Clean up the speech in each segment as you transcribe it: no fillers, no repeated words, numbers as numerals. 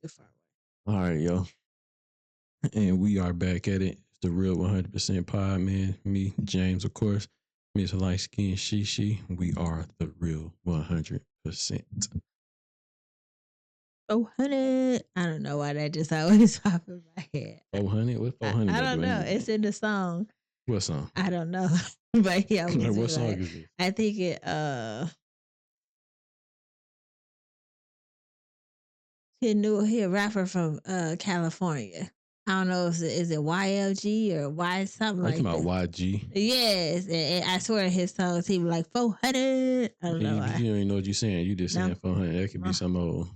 too far away. All right, yo. And we are back at it. It's the Real 100% Pod, man. Me, James, of course. Miss Light Skin Shishi. We are the Real 100%. Oh, honey. I don't know why that just always popped in my head. 400? What 400 I got to don't do know. anything? It's in the song. What song? I don't know. But he always Like, be what song like, is this? I think he a rapper from California. I don't know if is it YLG or Y something Like like about that. YG. Yes, and I swear his songs he was like 400. I don't know You why. don't even know what you're saying. You just No. saying 400. That could be No. some old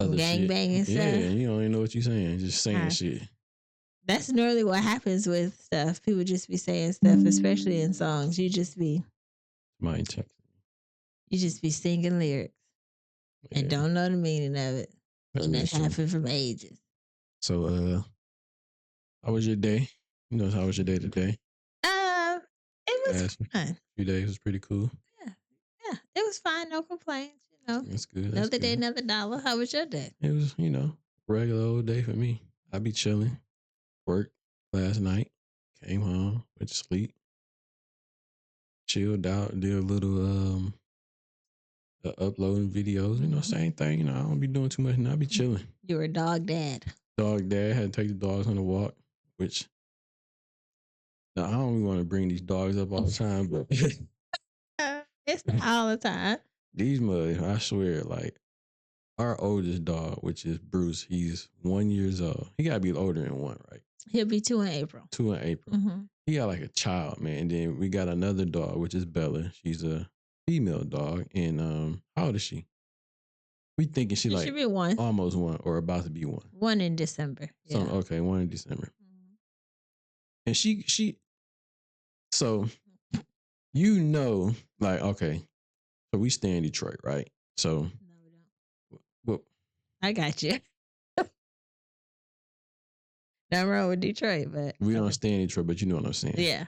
Some other gang shit. banging Yeah, stuff. you don't even know what you're saying. Just saying Alright. shit. That's normally what happens with stuff. People just be saying stuff, especially in songs. You just be singing lyrics and don't know the meaning of it. And that's happened from ages. So, how was your day? How was your day today? It was fun. Few days was pretty cool. Yeah, it was fine. No complaints. That's good. Another day, another dollar. How was your day? It was, regular old day for me. I be chilling. Worked last night. Came home. Went to sleep. Chilled out. Did a little uploading videos. Same thing. I don't be doing too much. I be chilling. You're a dog dad. Dog dad. Had to take the dogs on a walk. Which now I don't even want to bring these dogs up all the time, but it's not all the time. These mugs, I swear, like our oldest dog, which is Bruce, he's 1 year old. He gotta be older than 1, right? He'll be 2 in April. 2 in April. Mm-hmm. He got like a child, man. And then we got another dog, which is Bella. She's a female dog. And how old is she? We thinking she like should be 1. Almost 1 or about to be 1. 1 in December. Yeah. Okay, 1 in December. Mm-hmm. And she so like, okay, so we stay in Detroit, right? So no, we don't. Well, I got you. Nothing wrong with Detroit, but we don't stay in Detroit, but you know what I'm saying. Yeah.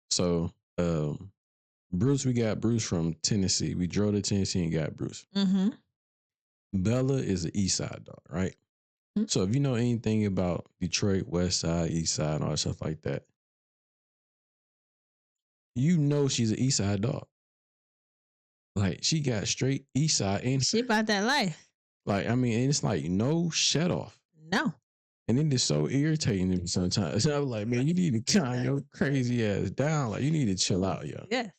So Bruce, we got Bruce from Tennessee. We drove to Tennessee and got Bruce. Mm-hmm. Bella is an East Side dog, right? Mm-hmm. So if you know anything about Detroit, West Side, East Side, and all that stuff like that, she's an East Side dog. Like, she got straight East Side, and she about that life. Like, I mean, and it's like no shut off. No. And it is so irritating to me sometimes. So I was like, man, you need to calm your crazy ass down. Like, you need to chill out, yo. Yes.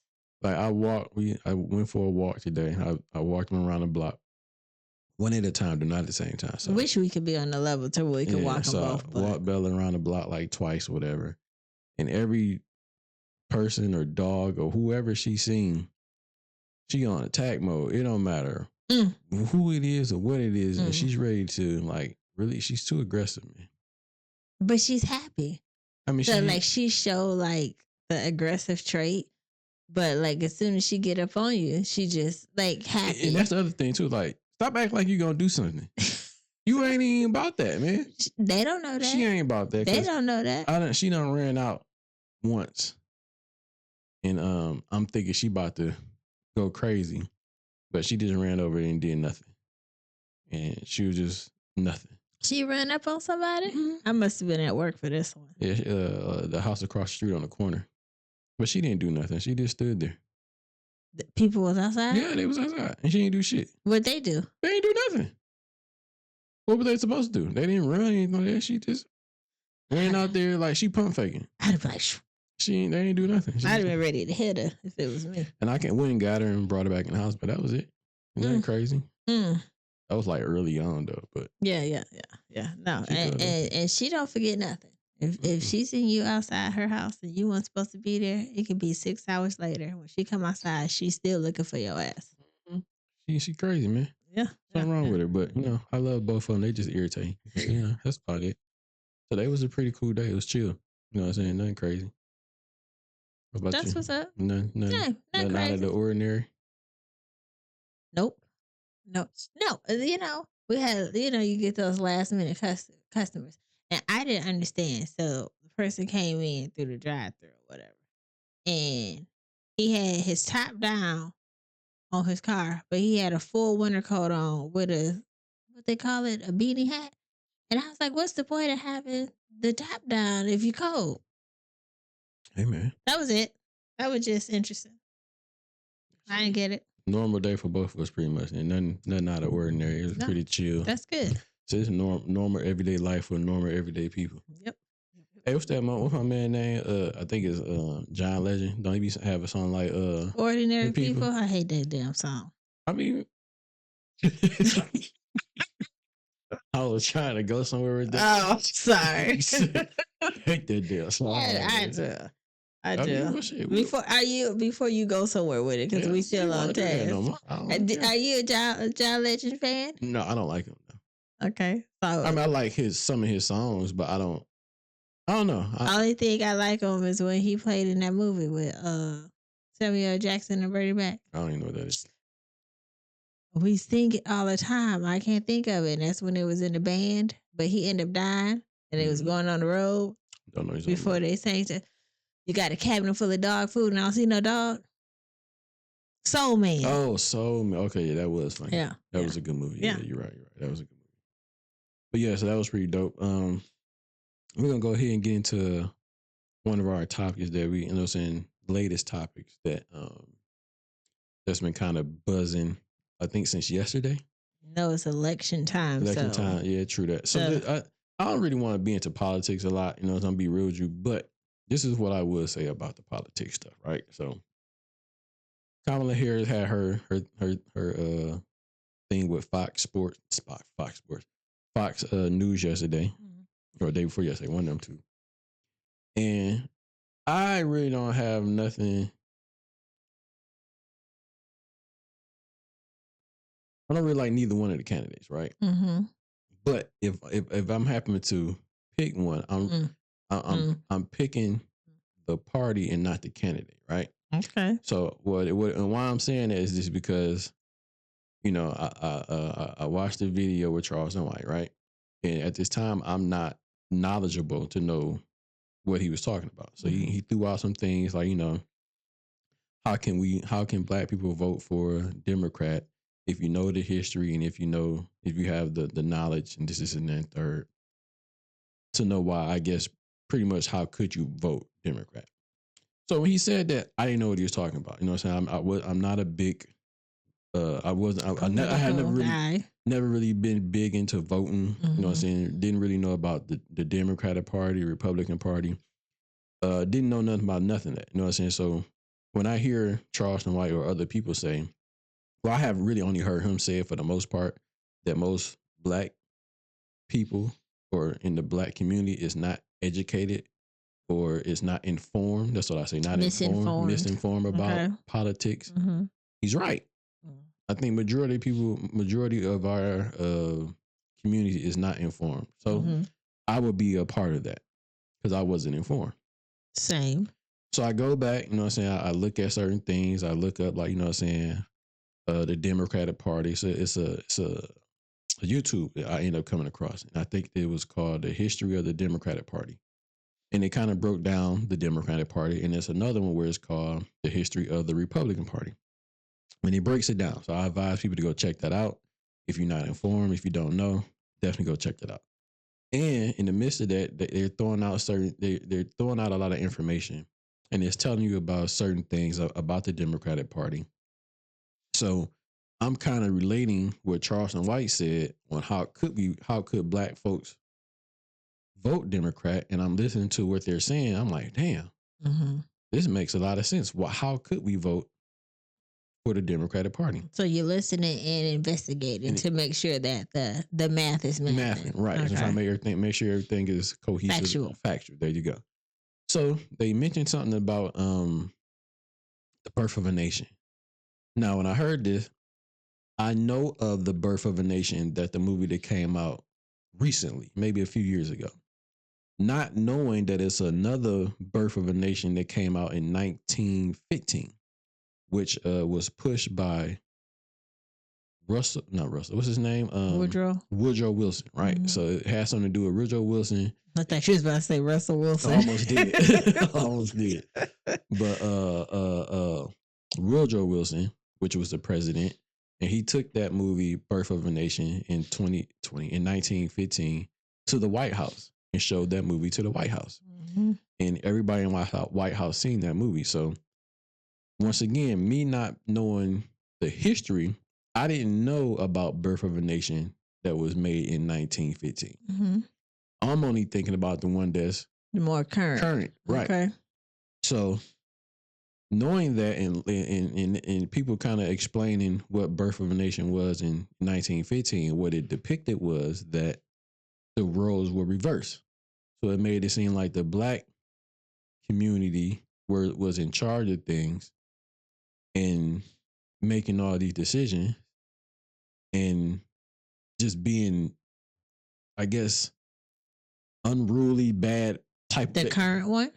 Like, I went for a walk today. I walked them around the block. One at a time, but not at the same time. So wish we could be on the level to where we could walk them both. I walked Bella around the block like twice, whatever. And every person or dog or whoever she seen, she on attack mode. It don't matter who it is or what it is. And she's ready to, like, really, she's too aggressive, man. But she's happy. I mean, so she show like the aggressive trait, but like as soon as she get up on you, she just like happy. And that's the other thing too. Like, stop acting like you gonna do something. You ain't even about that, man. They don't know that. She ain't about that. They don't know that. She done ran out once, and I'm thinking she about to go crazy, but she just ran over and did nothing, and she was just nothing. She ran up on somebody? Mm-hmm. I must have been at work for this one. Yeah, the house across the street on the corner. But she didn't do nothing. She just stood there. The people was outside? Yeah, they was outside. And she didn't do shit. What'd they do? They didn't do nothing. What were they supposed to do? They didn't run anything like that. She just ran out there like she pump faking. I'd have been like, they didn't do nothing. I'd have been ready to hit her if it was me. And I went and got her and brought her back in the house, but that was it. Isn't that crazy? That was like early on though, but yeah. No, and she don't forget nothing. If she seen you outside her house and you weren't supposed to be there, it could be 6 hours later. When she come outside, she's still looking for your ass. Mm-hmm. She crazy, man. Yeah, something wrong with her, but I love both of them. They just irritate. Yeah, that's about it. So that was a pretty cool day. It was chill. You know what I'm saying? Nothing crazy. What about that's you? What's up. Nothing crazy. Out of the ordinary. Nope. No. We had, you get those last minute customers. And I didn't understand. So the person came in through the drive-thru or whatever. And he had his top down on his car, but he had a full winter coat on with what they call it, a beanie hat. And I was like, what's the point of having the top down if you cold? Hey man, That was it. That was just interesting. I didn't get it. normal day for both of us, pretty much, and nothing out of ordinary. It was No, pretty chill. that's good. So it's normal everyday life for normal everyday people. Yep. Hey, what's my man name? I think it's John Legend. Don't he be have a song like Ordinary People? people. I hate that damn song. I mean, I was trying to go somewhere with that. Oh, sorry. Hate that damn song. I do. I do. mean, well, shit, Before you go somewhere with it, because yeah, we still on task. No, Are you a John Legend fan? No, I don't like him. No. Okay. So I mean, I like some of his songs, but I don't know. Only thing I like him is when he played in that movie with Samuel L. Jackson and Bertie Mac. I don't even know what that is. We sing it all the time. I can't think of it. And that's when it was in the band, but he ended up dying and it was going on the road. Don't know. Before they sang to, you got a cabinet full of dog food and I don't see no dog. Soul Man. Oh, Soul Man. Okay, yeah, that was funny. Yeah. That was a good movie. Yeah. Yeah, you're right. That was a good movie. But yeah, so that was pretty dope. We're gonna go ahead and get into one of our topics that we, saying, latest topics that's been kind of buzzing, I think, since yesterday. No, it's election time. Election time, yeah, true that. So I don't really want to be into politics a lot, I'm gonna be real with you, but this is what I would say about the politics stuff, right? So Kamala Harris had her thing with Fox News yesterday, or the day before yesterday, one of them two. And I really don't have nothing. I don't really like neither one of the candidates, right? Mm-hmm. But if I'm happening to pick one, I'm picking the party and not the candidate, right? Okay. So and why I'm saying that is just because, I watched the video with Charleston White, right? And at this time, I'm not knowledgeable to know what he was talking about. So he threw out some things like, how can black people vote for Democrat if you know the history and if you have the knowledge and this and that third, to know why, I guess, pretty much how could you vote Democrat? So when he said that, I didn't know what he was talking about. You know what I'm saying? I'm not a big I had never really been big into voting. You know what I'm saying? Didn't really know about the Democratic Party, Republican Party. Didn't know nothing about nothing of that. You know what I'm saying? So when I hear Charleston White or other people say, well, I have really only heard him say it for the most part, that most black people or in the black community is not educated or is not informed. That's what I say, not misinformed about politics. Mm-hmm. He's right. I think majority of our community is not informed. So I would be a part of that because I wasn't informed. Same. So I go back, you know what I'm saying? I look at certain things. I look up, like, you know what I'm saying, the Democratic Party. So it's a YouTube that I ended up coming across. And I think it was called The History of the Democratic Party. And it kind of broke down the Democratic Party. And there's another one where it's called The History of the Republican Party. And he breaks it down. So I advise people to go check that out. If you're not informed, if you don't know, definitely go check that out. And in the midst of that, they're throwing out they're throwing out a lot of information, and it's telling you about certain things about the Democratic Party. So I'm kind of relating what Charleston White said on how could black folks vote Democrat, and I'm listening to what they're saying. I'm like, damn, this makes a lot of sense. Well, how could we vote for the Democratic Party? So you're listening and investigating to make sure that the math is mathing. Right. Okay. So trying to make sure everything is cohesive. Factual. There you go. So they mentioned something about the birth of a nation. Now, when I heard this, I know of the Birth of a Nation, that the movie that came out recently, maybe a few years ago, not knowing that it's another Birth of a Nation that came out in 1915. Which was pushed by What's his name? Woodrow Wilson, right? So it has something to do with Woodrow Wilson. I thought she was about to say Russell Wilson. I almost did. But Woodrow Wilson, which was the president, And he took that movie, Birth of a Nation, in 1915 to the White House and showed that movie to the White House. Mm-hmm. And everybody in White House seen that movie. So once again, me not knowing the history, I didn't know about Birth of a Nation that was made in 1915. Mm-hmm. I'm only thinking about the one that's more current. Right. Okay. So knowing that and people kind of explaining what Birth of a Nation was in 1915, what it depicted was that the roles were reversed. So it made it seem like the black community was in charge of things and making all these decisions and just being, I guess, unruly, bad type. The current one?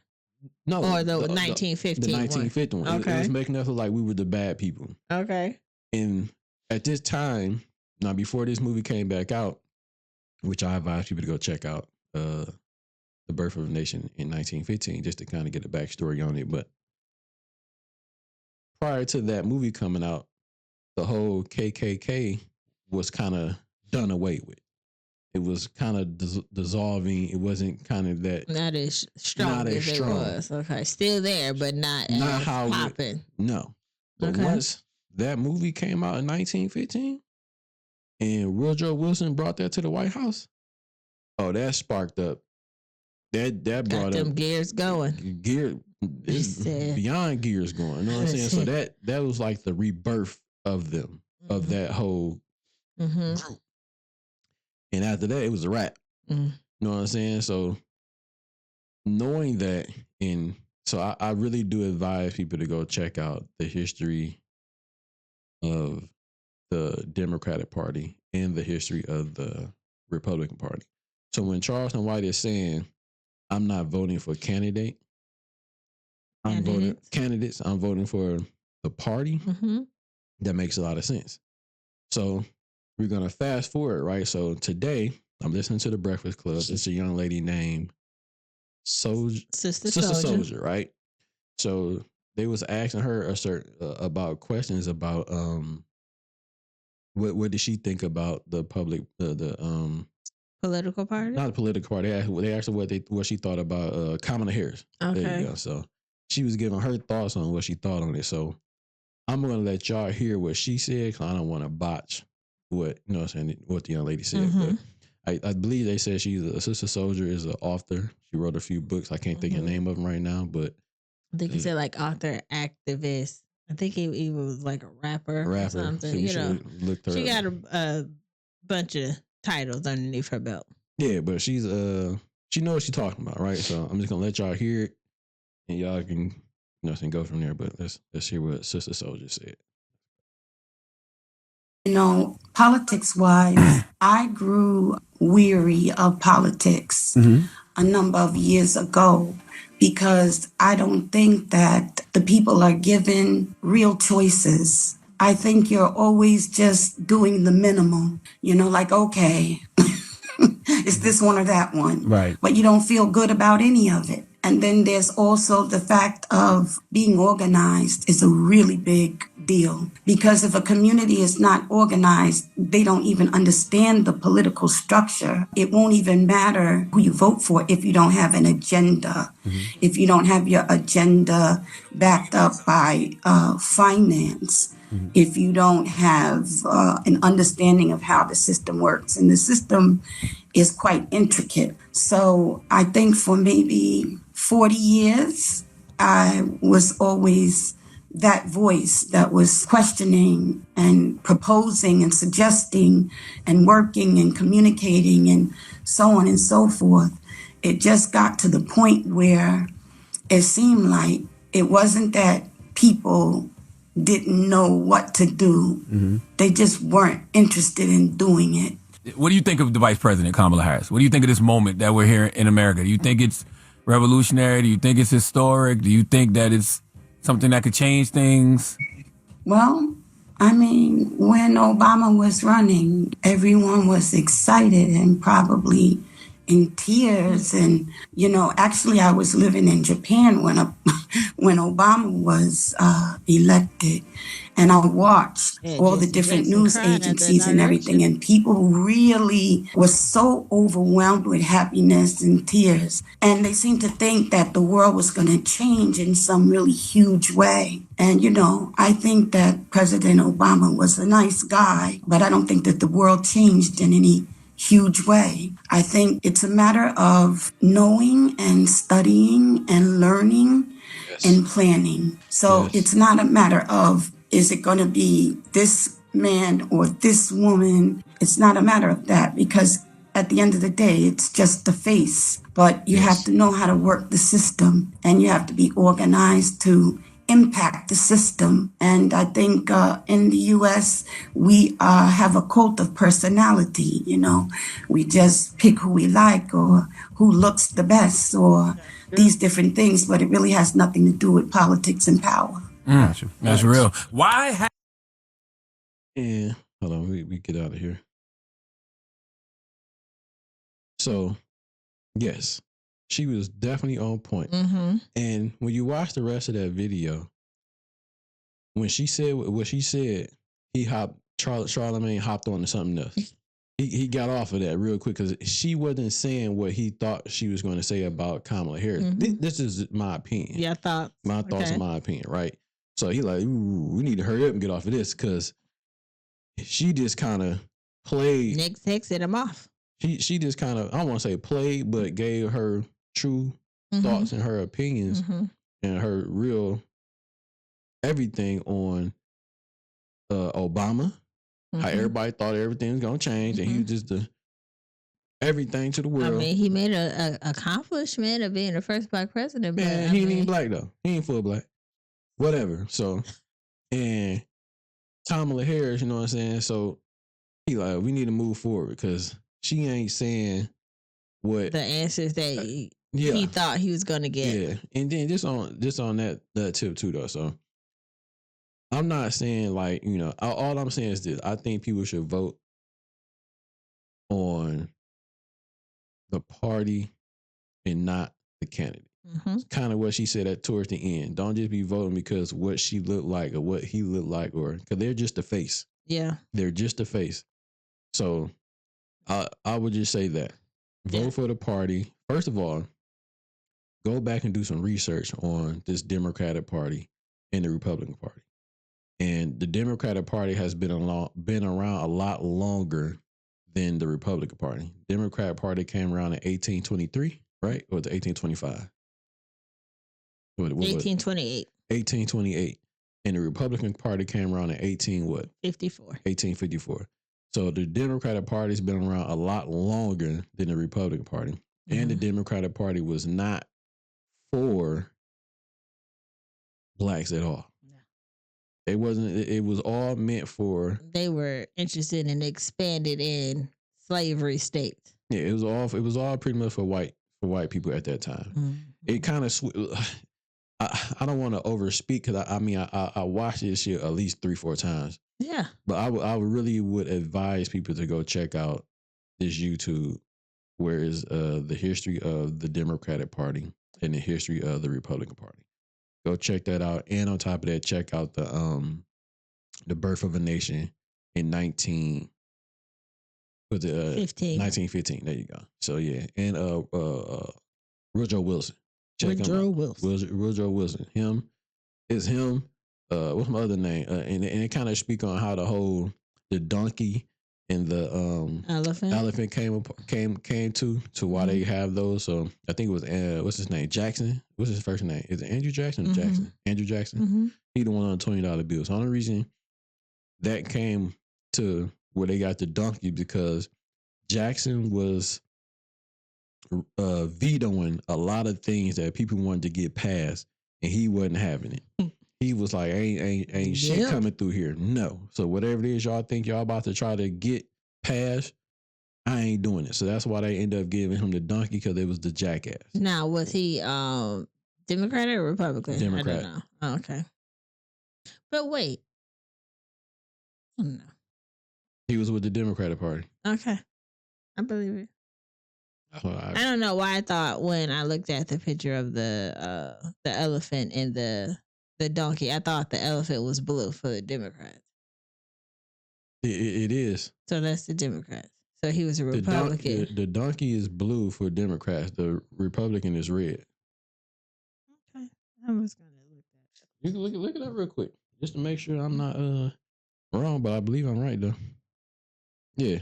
No, or the 1915 the 1950 one. Okay. It was making us look like we were the bad people. Okay. And at this time, now before this movie came back out, which I advise people to go check out, The Birth of a Nation in 1915, just to kind of get a backstory on it. But prior to that movie coming out, the whole KKK was kind of done away with. It was kind of dissolving. It wasn't kind of that. Not as strong as it was. Okay. Still there, but not as popping. No. But once that movie came out in 1915 and Woodrow Wilson brought that to the White House, oh, that sparked up. That brought them gears going. Beyond gears going. You know what I'm saying? So that was like the rebirth of them, of that whole group. And after that, it was a wrap. You know what I'm saying? So knowing that, and so I really do advise people to go check out the history of the Democratic Party and the history of the Republican Party. So when Charleston White is saying, I'm not voting for candidates, I'm voting for the party, that makes a lot of sense. So we're going to fast forward, right? So today, I'm listening to The Breakfast Club. It's a young lady named Sister Soldier, right? So they was asking her about questions about what did she think about the public the political party? Not the political party. They asked her what she thought about Kamala Harris. Okay. There you go. So she was giving her thoughts on what she thought on it. So I'm gonna let y'all hear what she said because I don't want to botch what what the young lady said. But I believe they said she's a Sister Soldier is an author. She wrote a few books. I can't think of the name of them right now, but I think he said like author, activist. I think he was like a rapper or something. So she got a bunch of titles underneath her belt. Yeah, but she's she knows what she's talking about, right? So I'm just gonna let y'all hear it, and y'all can go from there. But let's hear what Sister Soldier said. Politics-wise, I grew weary of politics a number of years ago because I don't think that the people are given real choices. I think you're always just doing the minimum, like, okay, it's this one or that one. Right. But you don't feel good about any of it. And then there's also the fact of being organized is a really big deal. Because if a community is not organized, they don't even understand the political structure. It won't even matter who you vote for if you don't have an agenda. If you don't have your agenda backed up by finance. If you don't have an understanding of how the system works. And the system is quite intricate. So I think for maybe 40 years, I was always that voice that was questioning and proposing and suggesting and working and communicating and so on and so forth. It just got to the point where it seemed like it wasn't that people didn't know what to do. They just weren't interested in doing it. What do you think of the Vice President, Kamala Harris? What do you think of this moment that we're here in America? Do you think it's revolutionary? Do you think it's historic? Do you think that it's something that could change things? Well, I mean, when Obama was running, everyone was excited and probably in tears. And, actually, I was living in Japan when when Obama was elected, and I watched Yeah, all the Jesse different Jackson news cried at the agencies and everything, inauguration. and people really were so overwhelmed with happiness and tears. And they seemed to think that the world was going to change in some really huge way. And, I think that President Obama was a nice guy, but I don't think that the world changed in any huge way. I think it's a matter of knowing and studying and learning Yes. and planning. So Yes. it's not a matter of, is it going to be this man or this woman? It's not a matter of that, because at the end of the day, it's just the face. But you have Yes. to know how to work the system, and you have to be organized to impact the system. And I think in the U.S., we have a cult of personality. We just pick who we like, or who looks the best, or these different things, but it really has nothing to do with politics and power. Gotcha. That's Right. real. Why? And hold on, we get out of here. So yes, she was definitely on point. Mm-hmm. And when you watch the rest of that video, when she said what she said, Charlemagne hopped on to something else. He got off of that real quick because she wasn't saying what he thought she was going to say about Kamala Harris. Mm-hmm. This is my opinion. Your thoughts? My thoughts and my opinion, right? So he like, ooh, we need to hurry up and get off of this because she just kind of played. Next texted him off. She just kind of, I don't want to say played, but gave her true thoughts and her opinions and her real everything on Obama. How everybody thought everything was gonna change, and he was just the everything to the world. I mean, he made a accomplishment of being the first black president. Man, but he ain't even black though. He ain't full black. Whatever. So, and Kamala Harris, you know what I'm saying? So he like, we need to move forward because she ain't saying what the answers that yeah. he thought he was gonna get. Yeah, and then just on that tip too though. So I'm not saying like all I'm saying is this: I think people should vote on the party and not the candidate. It's kind of what she said at towards the end. Don't just be voting because what she looked like or what he looked like, or because they're just the face. Yeah, they're just the face. So I would just say that vote for the party. First of all, go back and do some research on this Democratic Party and the Republican Party. And the Democratic Party has been around a lot longer than the Republican Party. Democratic Party came around in 1823, right? Or the 1825? 1828. 1828. And the Republican Party came around in 54. 1854. So the Democratic Party has been around a lot longer than the Republican Party. And the Democratic Party was not for blacks at all. It wasn't. It was all meant for. They were interested in expanded in slavery states. Yeah, it was all pretty much for white people at that time. It kind of. I don't want to overspeak because I watched this shit at least 3-4 times. Yeah, but I really would advise people to go check out this YouTube, where is the history of the Democratic Party and the history of the Republican Party. Go check that out, and on top of that, check out the Birth of a Nation in 1915. There you go. So yeah, and Woodrow Wilson. Check him out. Woodrow Wilson. Him. What's my other name? And it kind of speak on how the donkey and the elephant came to why they have those. So I think it was what's his name? Jackson. What's his first name? Is it Andrew Jackson or Jackson? Andrew Jackson. He the one on the $20 bill. So the only reason that came to where they got the donkey because Jackson was vetoing a lot of things that people wanted to get passed, and he wasn't having it. He was like, ain't shit coming through here. No. So whatever it is y'all think y'all about to try to get passed, I ain't doing it. So that's why they end up giving him the donkey, because it was the jackass. Now, was he Democrat or Republican? Democrat. I don't know. Oh, okay. But wait. I don't know. He was with the Democratic Party. Okay. I believe it. That's what I don't know why I thought when I looked at the picture of the elephant and the donkey, I thought the elephant was blue for the Democrats. it is. So that's the Democrats. So he was a The Republican. the donkey is blue for Democrats. The Republican is red. Okay, I was gonna look that up. You can look it up real quick just to make sure I'm not wrong, but I believe I'm right though. Yeah,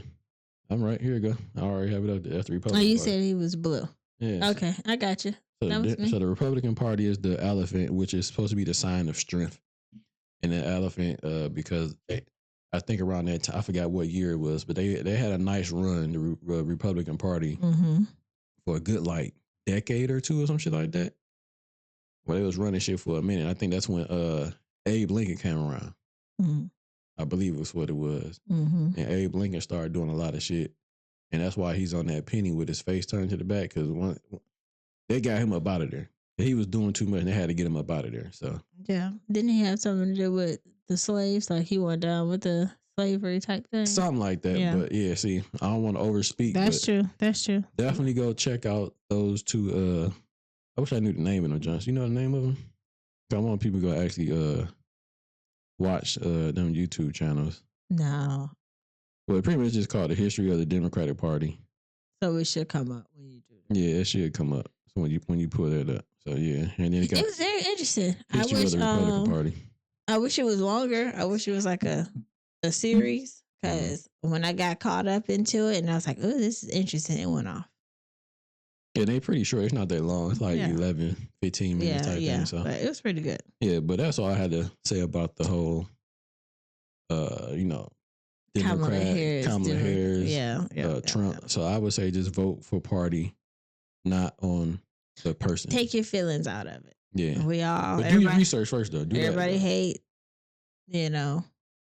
I'm right. Here we go. I already have it up there. That's the Oh, Republican you Party. said he was blue. Yeah. Okay, I got you. So, That was me. so the Republican Party is the elephant, which is supposed to be the sign of strength. And the elephant, because I think around that time, I forgot what year it was, but they had a nice run, the Republican Party, Mm-hmm. for a good like decade or two or some shit like that. Well, they was running shit for a minute. I think that's when Abe Lincoln came around. Mm-hmm. I believe it was what it was. Mm-hmm. And Abe Lincoln started doing a lot of shit. And that's why he's on that penny with his face turned to the back, because they got him up out of there. He was doing too much and they had to get him up out of there. So Yeah. Didn't he have something to do with the slaves? Like he went down with the slavery type thing? something like that. Yeah. But yeah, see, I don't want to overspeak. That's but true. That's true. definitely go check out those two. I wish I knew the name of them, Johnson. You know the name of them? I want people to go actually watch them YouTube channels. No. Well, pretty much just called The History of the Democratic Party. So it should come up when you do that. Yeah, it should come up. So when you pull that up. So yeah. And then it got It was very interesting. History of the Republican Party. I wish it was longer. I wish it was like a series, because when I got caught up into it and I was like, oh, this is interesting, it went off. Yeah, they pretty short. It's not that long. It's like Yeah. 11, 15 minutes type Yeah. thing. So But it was pretty good. yeah, but that's all I had to say about the whole Kamala Democrat, Harris. Kamala doing- Harris, Yeah. Trump. Yeah. So I would say just vote for party, not on the person. Take your feelings out of it. Yeah. We all, But do your everybody, research first though. Do everybody that. hate,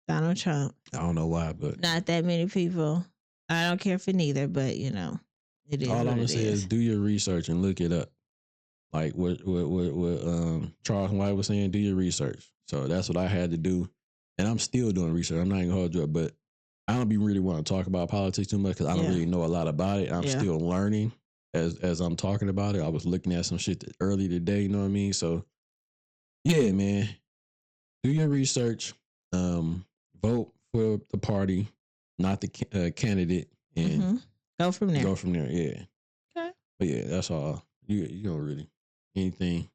Donald Trump. I don't know why, but Not that many people. I don't care for neither, but it is. all I'm what gonna it say is do your research and look it up. Like what Charles White was saying, do your research. So that's what I had to do. And I'm still doing research. I'm not even gonna hold you up, but I don't really want to talk about politics too much because I don't really know a lot about it. I'm still learning as I'm talking about it. I was looking at some shit early today, you know what I mean? So yeah, man. Do your research. Vote for the party, not the candidate, and Go from there. go from there. Yeah. Okay. But yeah, that's all. You don't really anything.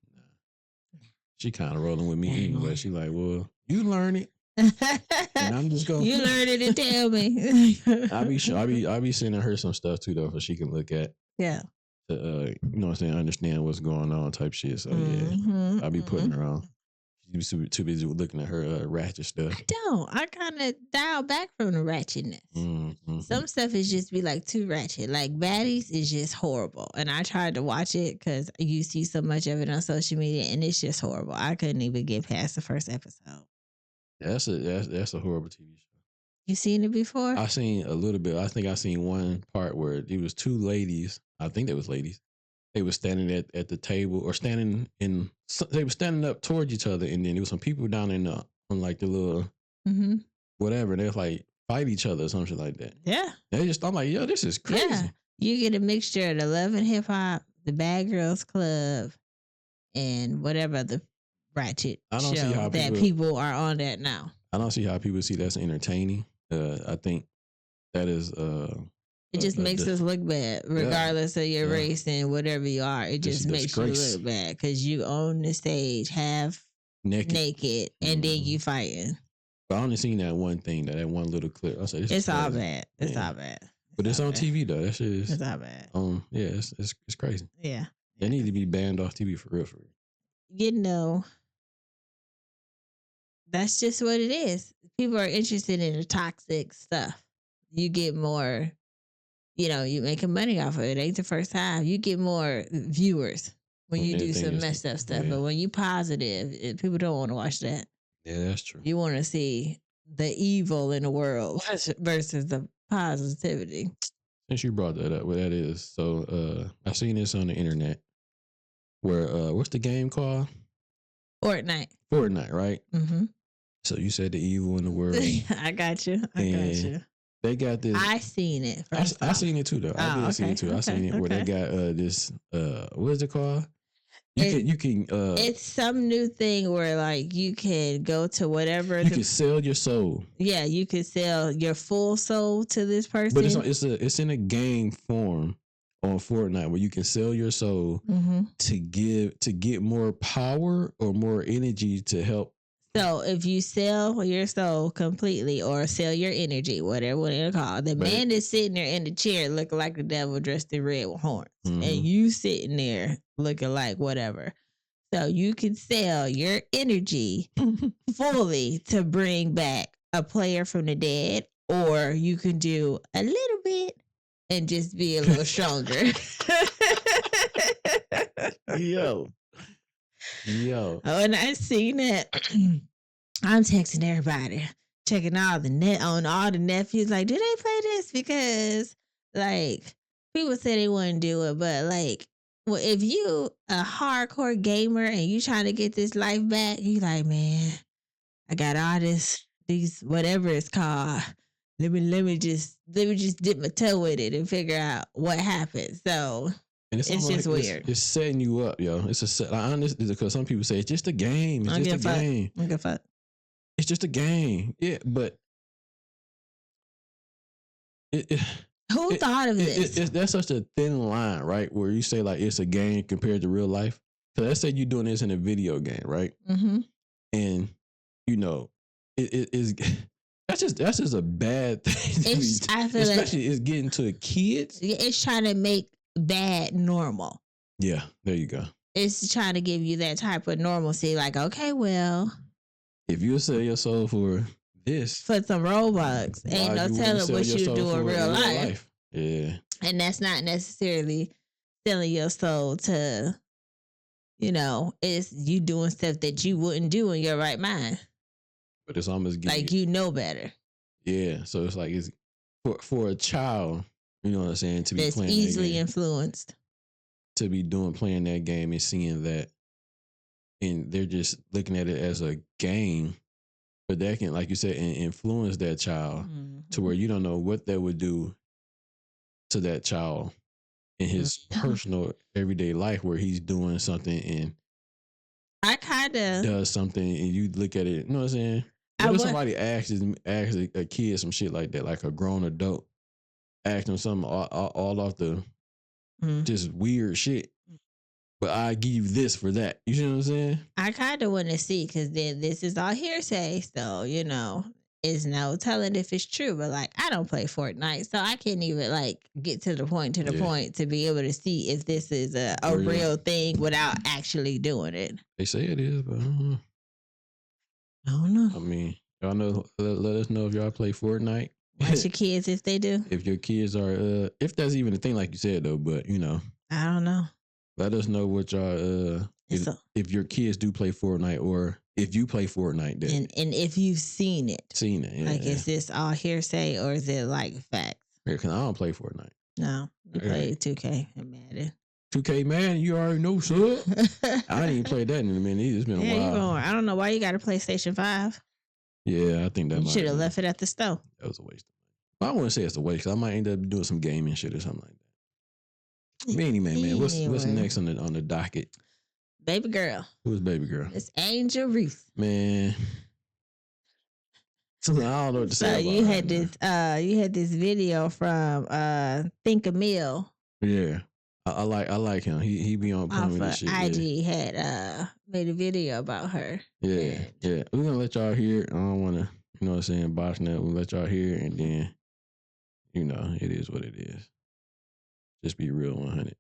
She kind of rolling with me anyway. She like, well, you learn it, and I'm just going. You learn it and tell me. I be sending her some stuff too though, so she can look at. Yeah. You know what I'm saying? Understand what's going on, type shit. So yeah, I be putting her on. She's too busy looking at her ratchet stuff. I don't. I kind of dial back from the ratchetness. Some stuff is just be like too ratchet. Like Baddies is just horrible. And I tried to watch it because you see so much of it on social media and it's just horrible. I couldn't even get past the first episode. That's a horrible TV show. You seen it before? I seen a little bit. I think I seen one part where it was two ladies. I think they was ladies. They were standing at the table or they were standing up towards each other, and then there was some people down in on like the little whatever. They was like fight each other or something like that. Yeah. I'm like, yo, this is crazy. Yeah. You get a mixture of the Love and Hip Hop, the Bad Girls Club, and whatever the ratchet I don't see show how that people are on that now. I don't see how people see that's entertaining. I think that is it just makes us look bad, regardless of your race and whatever you are. It just makes you look bad because you own the stage half naked and then you fighting. But I only seen that one thing, that one little clip. I said, it's all bad. It's all bad. But it's on TV though. That shit is. It's all bad. Yeah, it's crazy. Yeah. They need to be banned off TV for real. That's just what it is. People are interested in the toxic stuff. You get more, you're making money off of it. It ain't the first time. You get more viewers when you do some messed up stuff. Yeah. But when you positive, people don't want to watch that. Yeah, that's true. You want to see the evil in the world versus the positivity. Since you brought that up, what that is. So I seen this on the internet where, what's the game called? Fortnite, right? Mm-hmm. So you said the evil in the world. I got you. they got this. I seen it. I seen it too though. I did see it too. I seen it where they got this what is it called? You can it's some new thing where like you can go to whatever you can sell your soul. Yeah, you can sell your full soul to this person. But it's in a game form on Fortnite where you can sell your soul to get more power or more energy to help. So if you sell your soul completely or sell your energy, whatever you call it, the man is sitting there in the chair looking like the devil dressed in red with horns. And you sitting there looking like whatever. So you can sell your energy fully to bring back a player from the dead, or you can do a little bit and just be a little stronger. Yo. When I seen that, I'm texting everybody, checking all the nephews. Like, do they play this? Because like people say they wouldn't do it, but like, well, if you a hardcore gamer and you trying to get this life back, you like, man, I got all these whatever it's called. Let me just dip my toe with it and figure out what happened. So and it's just like weird. It's setting you up, yo. It's a set. Like, honestly, because some people say it's just a game. It's just a game. I don't give a fuck. It's just a game. Yeah, but who thought of this? That's such a thin line, right? Where you say like it's a game compared to real life. So let's say you're doing this in a video game, right? And you know, it is. That's just a bad thing. I feel especially it's getting to kids. It's trying to make bad normal. Yeah, there you go. It's trying to give you that type of normalcy. Like, okay, well, if you sell your soul for this, for some Robux, ain't no telling what you do in real life. Yeah, and that's not necessarily selling your soul to. You know, it's you doing stuff that you wouldn't do in your right mind. But it's almost like you know better. Yeah, so it's like it's for a child, you know what I'm saying, to be that's playing easily that game, influenced, to be playing that game and seeing that, and they're just looking at it as a game, but that can, like you said, influence that child to where you don't know what that would do to that child in his personal everyday life, where he's doing something and I kind of does something, and you look at it, you know what I'm saying. What if somebody asks a kid some shit like that, like a grown adult, ask them something all off the just weird shit, but I give you this for that. You know what I'm saying? I kind of want to see, because then this is all hearsay, so you know, it's no telling if it's true. But like, I don't play Fortnite, so I can't even like get to the point to be able to see if this is a real thing without actually doing it. They say it is, but I don't know. I don't know. I mean, y'all know. Let us know if y'all play Fortnite. Watch your kids if they do. If your kids are, if that's even a thing, like you said though. But you know, I don't know. Let us know what y'all if your kids do play Fortnite, or if you play Fortnite. And if you've seen it. Yeah, like, is this all hearsay or is it like facts? Yeah, because I don't play Fortnite. No, you play 2K and Madden. 2K, man, you already know, sir. I didn't even play that in a minute. It's been a while. I don't know why you got a PlayStation 5. Yeah, I think that you should have left it at the store. That was a waste of money. I wouldn't say it's a waste, because I might end up doing some gaming shit or something like that. Anyway, man, what's next on the docket? Baby girl. Who's baby girl? It's Angel Reese. Man. So I don't know what to say. So you had this video from Think a Mill. Yeah. I like him. He be on point with this shit. IG had made a video about her. Yeah. Yeah. We're gonna let y'all hear it. I don't wanna, you know what I'm saying, box that. We'll let y'all hear it, and then, you know, it is what it is. Just be real 100.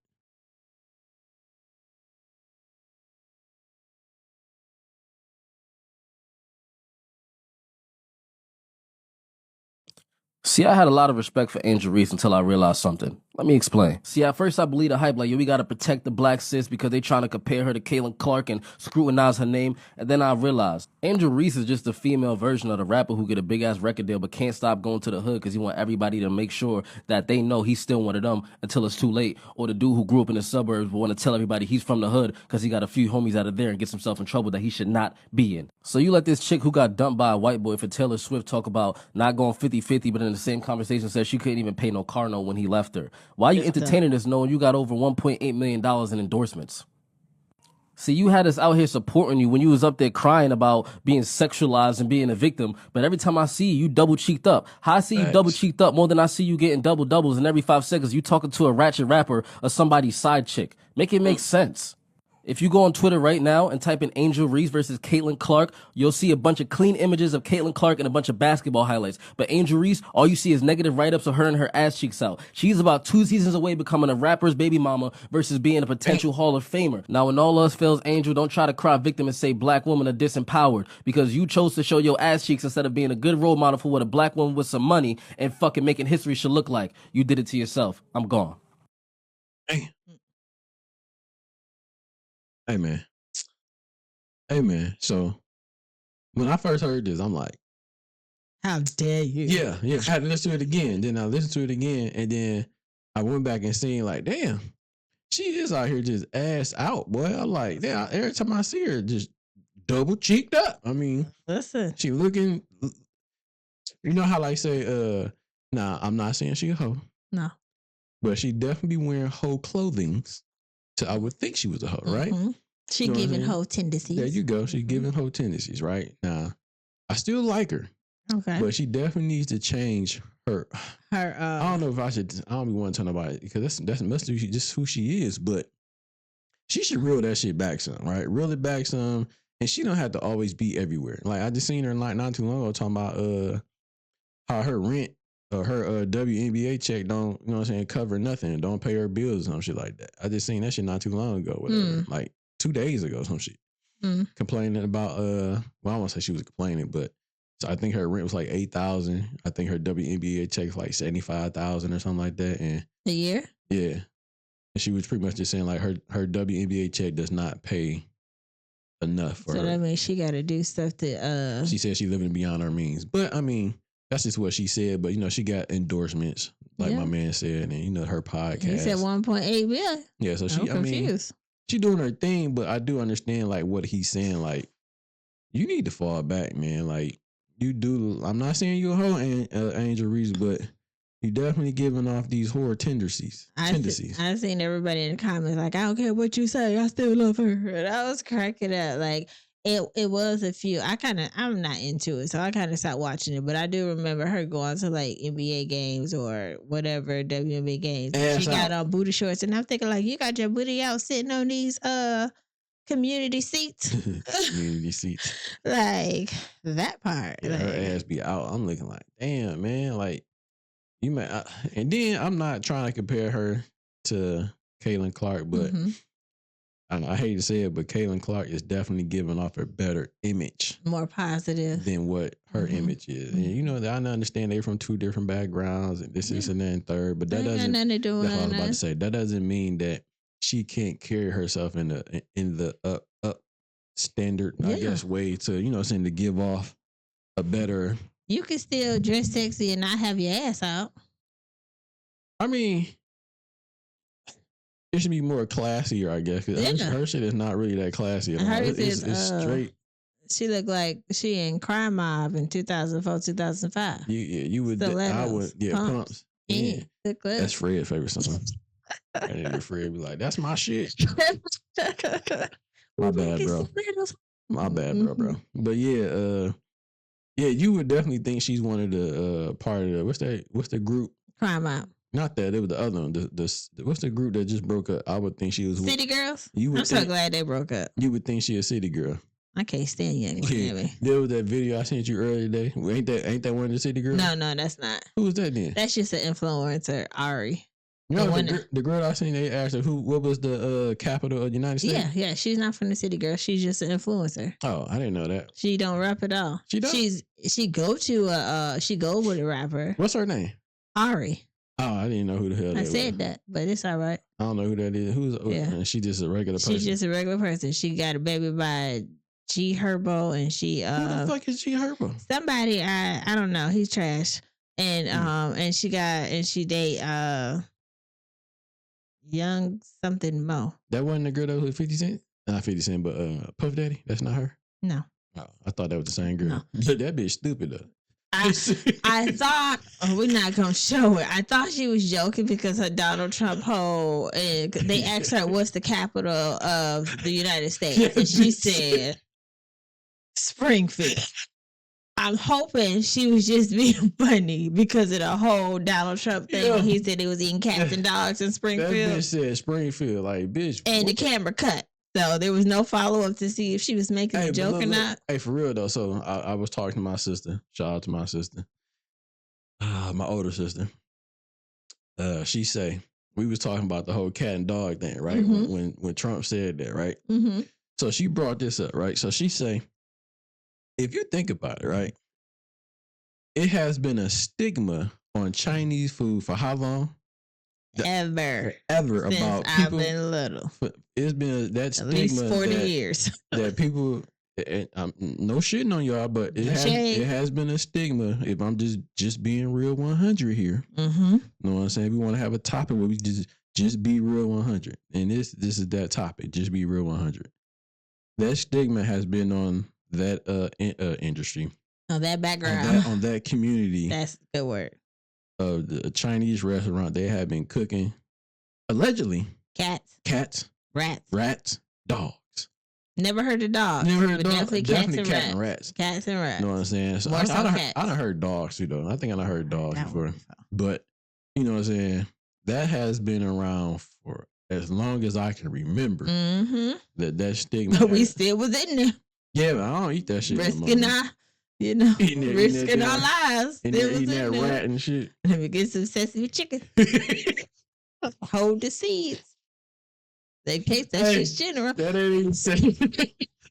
See, I had a lot of respect for Angel Reese until I realized something. Let me explain. See, at first I believe the hype like, yo, we gotta protect the black sis because they trying to compare her to Caitlin Clark and scrutinize her name. And then I realized Angel Reese is just the female version of the rapper who get a big ass record deal but can't stop going to the hood because he want everybody to make sure that they know he's still one of them until it's too late. Or the dude who grew up in the suburbs but want to tell everybody he's from the hood because he got a few homies out of there and gets himself in trouble that he should not be in. So you let this chick who got dumped by a white boy for Taylor Swift talk about not going 50-50, but in the same conversation said she couldn't even pay no car note when he left her. Why you entertaining this knowing you got over $1.8 million in endorsements? See, you had us out here supporting you when you was up there crying about being sexualized and being a victim, but every time I see you, you double-cheeked up. How I see you double-cheeked up more than I see you getting double-doubles, and every 5 seconds you talking to a ratchet rapper or somebody's side chick. Make it make sense. If you go on Twitter right now and type in Angel Reese versus Caitlin Clark, you'll see a bunch of clean images of Caitlin Clark and a bunch of basketball highlights. But Angel Reese, all you see is negative write-ups of her and her ass cheeks out. She's about 2 seasons away becoming a rapper's baby mama versus being a potential Hall of Famer. Now, when all else fails, Angel, don't try to cry victim and say black women are disempowered because you chose to show your ass cheeks instead of being a good role model for what a black woman with some money and fucking making history should look like. You did it to yourself. I'm gone. Hey. Hey, man. So when I first heard this, I'm like, how dare you? Yeah. I had to listen to it again. Then I listened to it again, and then I went back and seen like, damn, she is out here just ass out, boy. I'm like, damn, every time I see her, just double cheeked up. I mean, listen, she looking, you know how like say, nah, I'm not saying she a hoe. No. But she definitely wearing hoe clothing. So I would think she was a hoe, right? Mm-hmm. She you know giving hoe tendencies. There you go. She's giving hoe tendencies, right? Now, I still like her. Okay. But she definitely needs to change her. I don't know if I should. I don't even want to tell nobody because that's must be just who she is. But she should reel that shit back some, right? Reel it back some, and she don't have to always be everywhere. Like I just seen her like not too long ago talking about how her rent or her WNBA check don't, you know what I'm saying, cover nothing, don't pay her bills and some shit like that. I just seen that shit not too long ago, whatever, like 2 days ago, some shit. Complaining about well, I won't say she was complaining, but so I think her rent was like $8,000. I think her WNBA check was like $75,000 or something like that. And a year? Yeah. And she was pretty much just saying like her WNBA check does not pay enough for her. So that means she got to do stuff to. She said she's living beyond her means, but I mean. That's just what she said, but you know, she got endorsements, like my man said, and you know, her podcast. He said 1.8 billion. Yeah, so she, I mean, she doing her thing, but I do understand like what he's saying. Like, you need to fall back, man. Like, you do. I'm not saying you're a hoe, Angel Reese, but you definitely giving off these horror tendencies. I seen everybody in the comments like, I don't care what you say, I still love her. And I was cracking up like. It was a few. I'm not into it, so I kind of stopped watching it. But I do remember her going to like NBA games or whatever WNBA games. She got on booty shorts, and I'm thinking like, you got your booty out sitting on these community seats. Community seats, like that part. Yeah, like, her ass be out. I'm looking like, damn, man. Like you may, and then I'm not trying to compare her to Caitlin Clark, but. I hate to say it, but Caitlin Clark is definitely giving off a better image. More positive. Than what her image is. And you know, I understand they're from 2 different backgrounds and this is and then third, but that doesn't, that's what I was about to say. That doesn't mean that she can't carry herself in the up standard, I guess, way to, you know, saying to give off a better. You can still dress sexy and not have your ass out. I mean, it should be more classier, I guess. Cause her shit is not really that classy. It's straight. She looked like she in Crime Mob in 2004, 2005. You would. I would. Yeah, pumps. Yeah. That's Fred's favorite song. And Fred be like, "That's my shit." My bad, bro. My bad, bro. But yeah, you would definitely think she's one of the part of the what's the group? Crime Mob. Not that, it was the other one. What's the group that just broke up? I would think she was City Girls. I'm so glad they broke up. You would think she a city girl. I can't stand young baby. There was that video I sent you earlier today. Ain't that one of the city girls? No, that's not. Who was that then? That's just an influencer, Ari. You know, the girl I seen, they asked her what was the capital of the United States? Yeah. She's not from the city, girl. She's just an influencer. Oh, I didn't know that. She don't rap at all. She don't? She go with a rapper. What's her name? Ari. Oh, I didn't know who the hell that I was. said that, but it's all right. I don't know who that is. Yeah. And she just a regular person. She's just a regular person. She got a baby by G Herbo, and she Who the fuck is G Herbo? somebody I don't know. He's trash. And and she date young something Mo. That wasn't the girl that was 50 Cent? Not 50 Cent, but Puff Daddy? That's not her? No. Oh, I thought that was the same girl. No. That bitch stupid though. I thought we're not gonna show it. I thought she was joking because her Donald Trump hoe, and they asked her what's the capital of the United States, and she said Springfield. I'm hoping she was just being funny because of the whole Donald Trump thing. When he said he was eating cats and dogs in Springfield. That bitch said Springfield, like bitch. And the camera cut. So there was no follow up to see if she was making a joke or not. Hey, for real though. So I was talking to my sister. Shout out to my sister. My older sister. She say, we was talking about the whole cat and dog thing, right? Mm-hmm. When Trump said that, right? Mm-hmm. So she brought this up, right? So she say, if you think about it, right? It has been a stigma on Chinese food for how long? Forever Since about people. I've been little. It's been that At stigma least 40 years. that people. No shitting on y'all, but it has been a stigma. If I'm just being real 100 here, Mm-hmm. you know what I'm saying? We want to have a topic where we just be real 100, and this is that topic. Just be real 100. That stigma has been on that industry, On that background, on that community. That's a good word. Of the Chinese restaurant, they have been cooking allegedly cats, rats, dogs. Never heard of dogs. Never heard of dogs. Definitely Definitely cats and rats. Cats and rats. You know what I'm saying? So More so cats. I done heard dogs too, though. I think I done heard dogs That before. one. But you know what I'm saying? That has been around for as long as I can remember. Mm-hmm. That stigma. But we still was in there. Yeah, but I don't eat that shit. Risking our, risking our lives. Eating that rat and shit. Let me get some sesame chicken. Hold the seeds. In case that shit's general. That ain't even say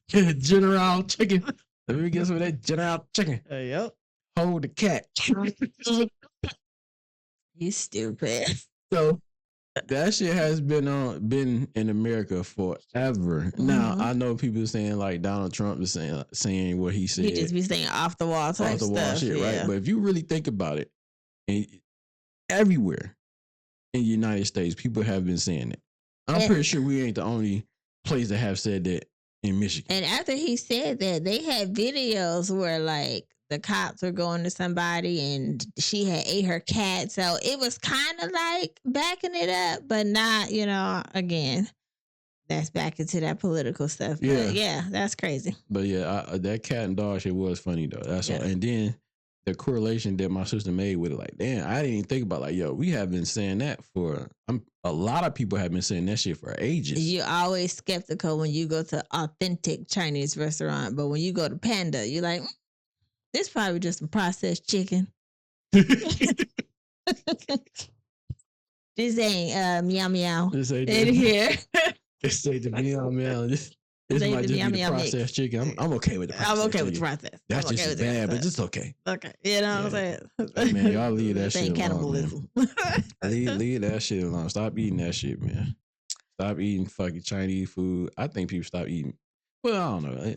General chicken. Let me get some of that General chicken. Yep. Hold the cat. You stupid. So that shit has been in America forever. Now I know people saying like Donald Trump is saying what he said. He just be saying off the wall type off the wall stuff. shit, yeah. right? But if you really think about it, and everywhere in the United States, people have been saying it. I'm pretty sure we ain't the only place that have said that in Michigan. And after he said that, they had videos where like the cops were going to somebody and she had ate her cat. So it was kind of like backing it up, but not, again, that's back into that political stuff. Yeah. But yeah, that's crazy. But yeah, that cat and dog shit was funny though. That's all. And then the correlation that my sister made with it, like, damn, I didn't even think about like, yo, we have been saying that for a lot of people have been saying that shit for ages. You're always skeptical when you go to authentic Chinese restaurant, but when you go to Panda, you're like, this probably just some processed chicken. This ain't meow meow. This ain't in here. This ain't the meow meow. This might just be the processed chicken. I'm okay with the process. I'm okay with the process. That's I'm just okay bad, but it's okay. Okay. You know what I'm saying? Man, y'all leave that shit alone. Cannibalism. Leave that shit alone. Stop eating that shit, man. Stop eating fucking Chinese food. I think people stop eating. Well, I don't know.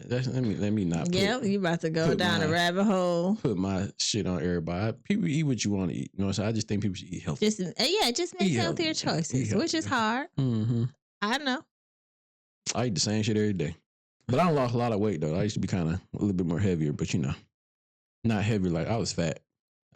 Let me not. You about to go down a rabbit hole. Put my shit on everybody. People eat what you want to eat. You know what I'm saying? I just think people should eat healthy. Just make healthier choices, which is hard. Mm-hmm. I know. I eat the same shit every day. But I lost a lot of weight, though. I used to be kind of a little bit more heavier, but not heavy. Like, I was fat.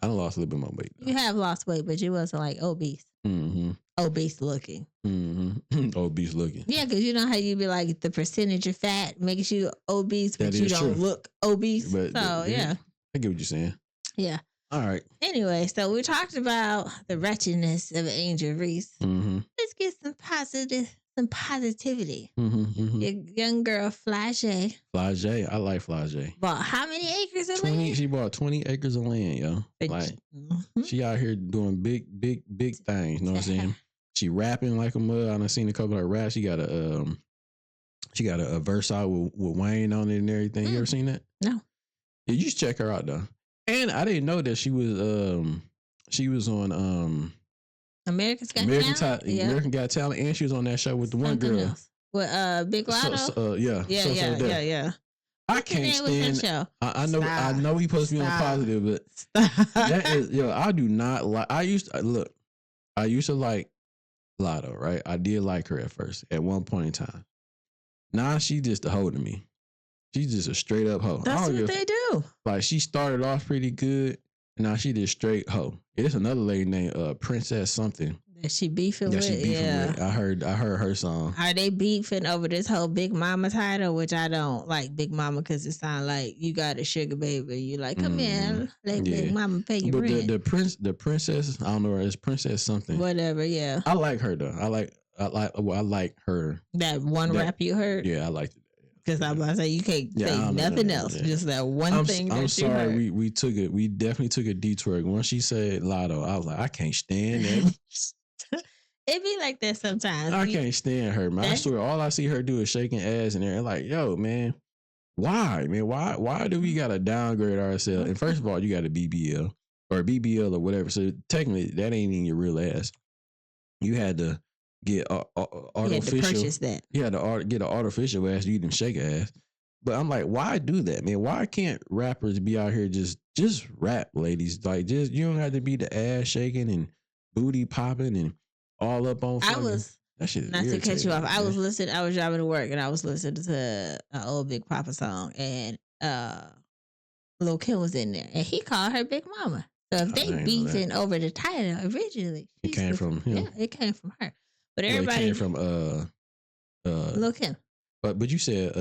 I lost a little bit more weight, though. You have lost weight, but you wasn't like obese. Mm-hmm. Obese looking. Mm-hmm. Obese looking. Yeah, because you know how you be like the percentage of fat makes you obese, but you don't look obese. But, yeah. I get what you're saying. Yeah. All right. Anyway, so we talked about the wretchedness of Angel Reese. Mm-hmm. Let's get some positivity. Mm-hmm. Your young girl, Flage. Flage, I like Flage. Bought how many acres of 20. land? She bought 20 acres of land, yo. Like, she out here doing big things. You know what I'm saying? She rapping like a mother. I done seen a couple of her raps. She got a verse out with Wayne on it and everything. You ever seen that? No. Yeah, you should check her out though. And I didn't know that she was on America's Got Talent. Yeah. American Got Talent, and she was on that show with the one Something girl. else. With Big Lotto. Yeah. Yeah. I What's the can't name of that stand. show? I know we supposed to be on positive, but that is I do not like. I used to like Lotto, right? I did like her at first, at one point in time. Now she just a hoe to me. She's just a straight up hoe. That's what they do. Like she started off pretty good, and now she just straight hoe. There's another lady named Princess something. That she beefing with. With. I heard her song. Are they beefing over this whole Big Mama title? Which I don't like Big Mama because it sounds like you got a sugar baby. You like, come here, let Big Mama pay your rent. The princess, I don't know, it's Princess something. Whatever, yeah. I like her though. I like her. That one rap you heard? Yeah, I liked it. Because I'm about to say you can't say nothing else. Yeah. Just that one thing. I'm sorry, we definitely took a detour. Once she said Lotto, I was like, I can't stand that. It be like that sometimes. I can't stand her, man. I swear, all I see her do is shaking ass in there. Like, yo, man, why, man? Why do we gotta downgrade ourselves? And first of all, you got a BBL or whatever. So technically, that ain't even your real ass. You had to get artificial. You had to purchase that. You had to get an artificial ass. You didn't shake ass. But I'm like, why do that, man? Why can't rappers be out here just rap, ladies? Like, just you don't have to be the ass shaking and booty popping and all up on. That shit is not to cut you off. man. I was driving to work and I was listening to an old Big Papa song, and Lil Kim was in there, and he called her Big Mama. So if they beefing over the title originally, it came from him. Yeah, it came from her. But everybody it came from Lil Kim. But you said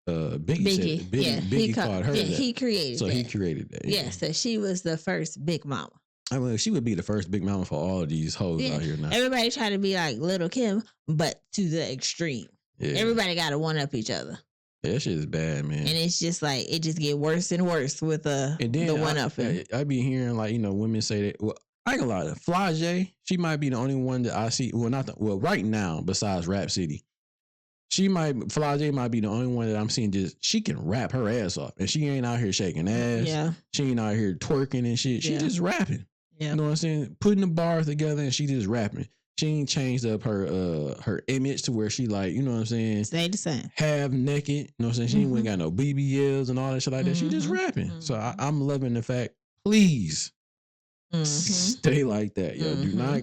Biggie. Said, Biggie called her. Yeah, that. he created. So that. he created that. Yeah, so she was the first Big Mama. I mean, she would be the first Big Mama for all of these hoes out here now. Everybody try to be like Little Kim, but to the extreme. Yeah. Everybody got to one up each other. Yeah, that shit is bad, man. And it's just like, it just get worse and worse with the one up. I be hearing like, women say that, well, I ain't gonna lie, Flage, she might be the only one that I see, right now, besides Rap City. Flage might be the only one that I'm seeing she can rap her ass off. And she ain't out here shaking ass. Yeah. She ain't out here twerking and shit. She just rapping. Yeah. You know what I'm saying? Putting the bars together and she just rapping. She ain't changed up her image to where she like, you know what I'm saying? Stay the same. Half naked. You know what I'm saying? She ain't got no BBLs and all that shit like that. She just rapping. So I'm loving the fact, please stay like that. Yo, do not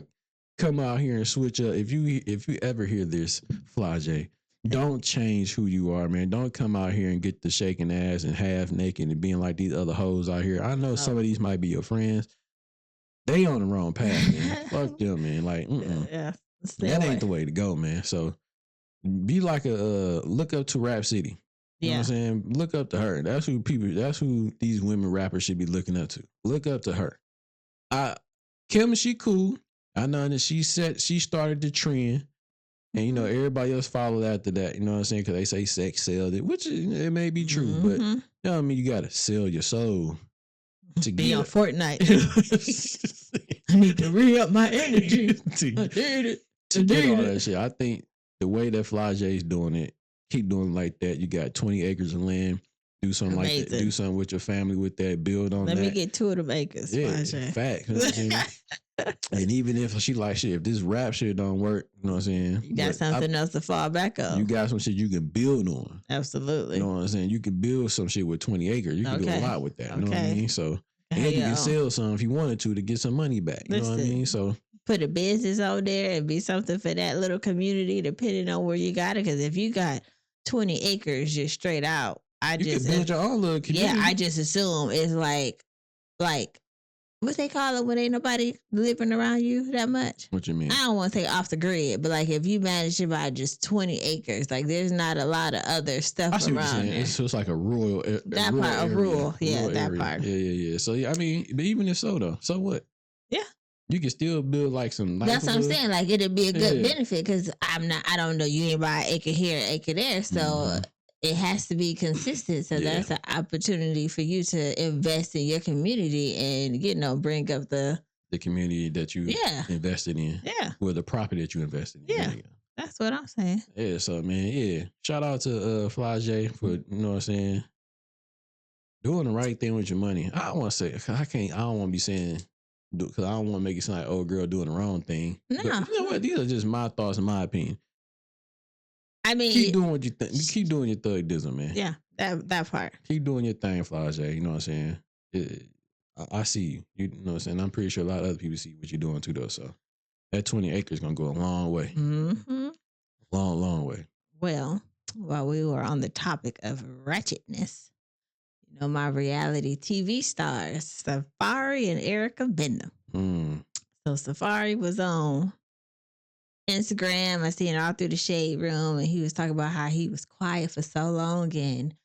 come out here and switch up. If you ever hear this, Flage, don't change who you are, man. Don't come out here and get the shaking ass and half naked and being like these other hoes out here. I know some of these might be your friends. They on the wrong path, man. Fuck them, man. Like, that ain't the way to go, man. So be like look up to Rap City. You know what I'm saying? Look up to her. That's who these women rappers should be looking up to. Look up to her. Kim, she cool. I know that she started the trend. And, everybody else followed after that. You know what I'm saying? Because they say sex sells it, which it may be true. But, I mean, you got to sell your soul to be on Fortnite. I need to re-up my energy. to get all that shit. I think the way that Flage is doing it, keep doing it like that. You got 20 acres of land. Do something like that. Do something with your family with that. Build on that. Let me get 2 of them acres. Yeah, fact. You know what I'm saying? And even if she like shit, if this rap shit don't work, you know what I'm saying? You got something else to fall back on. You got some shit you can build on. Absolutely. You know what I'm saying? You can build some shit with 20 acres. You can do a lot with that. You know what I mean? So, and you can sell some if you wanted to get some money back. You know what I mean? So, put a business on there and be something for that little community, depending on where you got it. Because if you got 20 acres just straight out, you can build your own little community. Yeah, I just assume it's like what they call it when ain't nobody living around you that much. What you mean? I don't want to say off the grid, but like if you manage to buy just 20 acres, like there's not a lot of other stuff around there. It's just like a rural. That rural part, area. rural, yeah, that area. part. Yeah. So I mean, but even if so though, so what? Yeah. You can still build like some. That's what I'm saying. Like it'd be a good benefit because I don't know. You ain't buy an acre here, acre there, so. It has to be consistent. So that's an opportunity for you to invest in your community and, bring up the community that you invested in. Yeah. Or the property that you invested in. Yeah. That's what I'm saying. Yeah. So, man, shout out to Flage for, you know what I'm saying, doing the right thing with your money. I don't want to say, I don't want to be saying because I don't want to make it sound like old girl doing the wrong thing. No. But you know what? These are just my thoughts and my opinion. I mean, Keep doing what you think. Keep doing your thuggism, man. Yeah, that part. Keep doing your thing, Flajay. You know what I'm saying? I see you. You know what I'm saying? I'm pretty sure a lot of other people see what you're doing too, though. So that 20 acres gonna go a long way. Mm-hmm. Long way. Well, while we were on the topic of wretchedness, you know, my reality TV stars, Safari and Erica Bendham. So Safari was on Instagram. I seen it all through the shade room, and he was talking about how he was quiet for so long, and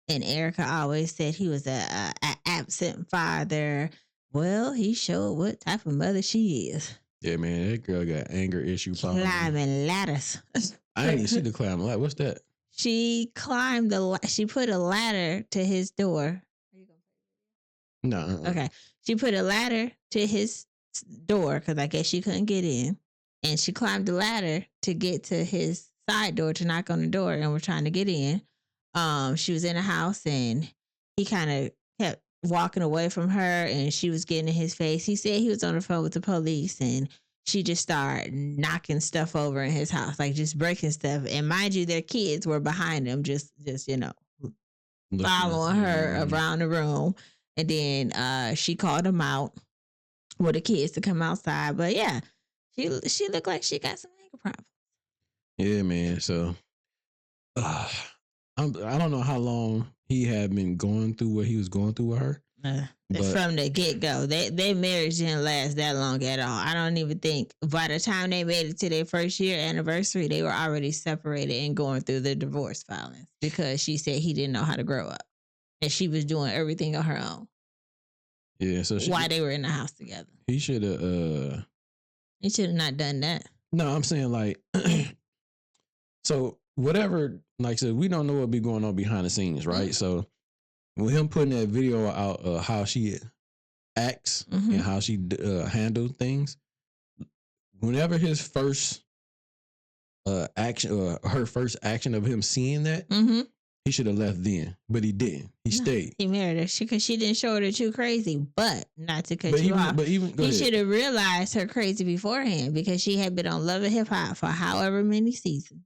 Erica always said he was a absent father. Well, he showed what type of mother she is. Yeah, man, that girl got anger issue popping. Climbing ladders. I didn't even see the climb ladder. What's that? She climbed she put a ladder to his door. No. Okay. She put a ladder to his door because I guess she couldn't get in. And she climbed the ladder to get to his side door to knock on the door, and we're trying to get in. She was in the house, and he kind of kept walking away from her, and she was getting in his face. He said he was on the phone with the police, and she just started knocking stuff over in his house, like just breaking stuff. And mind you, their kids were behind them, just you know, following her around the room. And then she called him out for the kids to come outside. But yeah, she looked like she got some anger problems. Yeah, man. So I don't know how long he had been going through what he was going through with her. From the get-go, their marriage didn't last that long at all. I don't even think by the time they made it to their first year anniversary, they were already separated and going through the divorce filings because she said he didn't know how to grow up, and she was doing everything on her own. Yeah, so why they were in the house together. He should have. He should have not done that. No, I'm saying like, so whatever. Like I said, we don't know what be going on behind the scenes, right? So with him putting that video out of how she acts and how she handled things, whenever his first action, her first action of him seeing that, he should have left then, but he didn't. He stayed. He married her because she didn't show her that you crazy, but not to cut you off. But he should have realized her crazy beforehand because she had been on Love and Hip Hop for however many seasons.